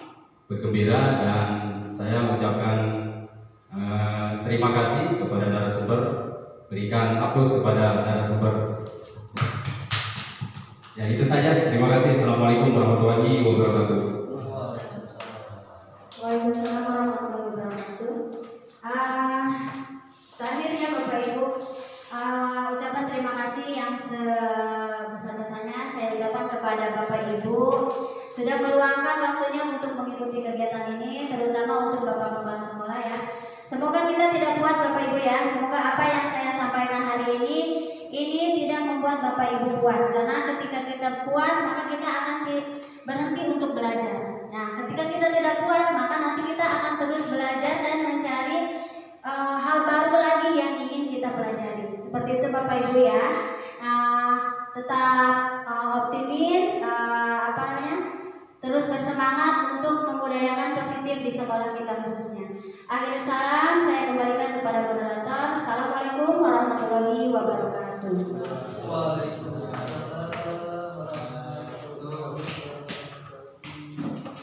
bergembira dan saya mengucapkan terima kasih kepada narasumber. Berikan aplaus kepada narasumber. Ya, itu saja. Terima kasih. Assalamualaikum warahmatullahi wabarakatuh. Waalaikumsalam warahmatullahi wabarakatuh. Terakhirnya Bapak Ibu, ucapan terima kasih yang sebesar-besarnya saya ucapkan kepada Bapak Ibu sudah meluangkan waktunya untuk mengikuti kegiatan ini, terutama untuk Bapak Kepala Sekolah ya. Semoga kita tidak puas Bapak Ibu ya. Semoga apa yang saya sampaikan hari ini tidak membuat Bapak Ibu puas. Karena ketika kita puas maka kita akan berhenti untuk belajar. Nah, ketika kita tidak puas maka nanti kita akan terus belajar dan mencari hal baru lagi yang ingin kita pelajari. Seperti itu Bapak Ibu ya. Tetap optimis, terus bersemangat untuk membudayakan positif di sekolah kita khususnya. Akhir salam saya kembalikan kepada moderator. Assalamualaikum warahmatullahi wabarakatuh.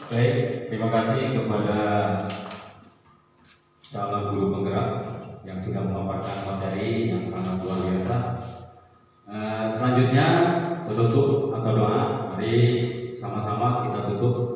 Baik, terima kasih kepada calon guru penggerak yang sudah memaparkan materi yang sangat luar biasa. Selanjutnya penutup atau doa. Mari sama-sama kita tutup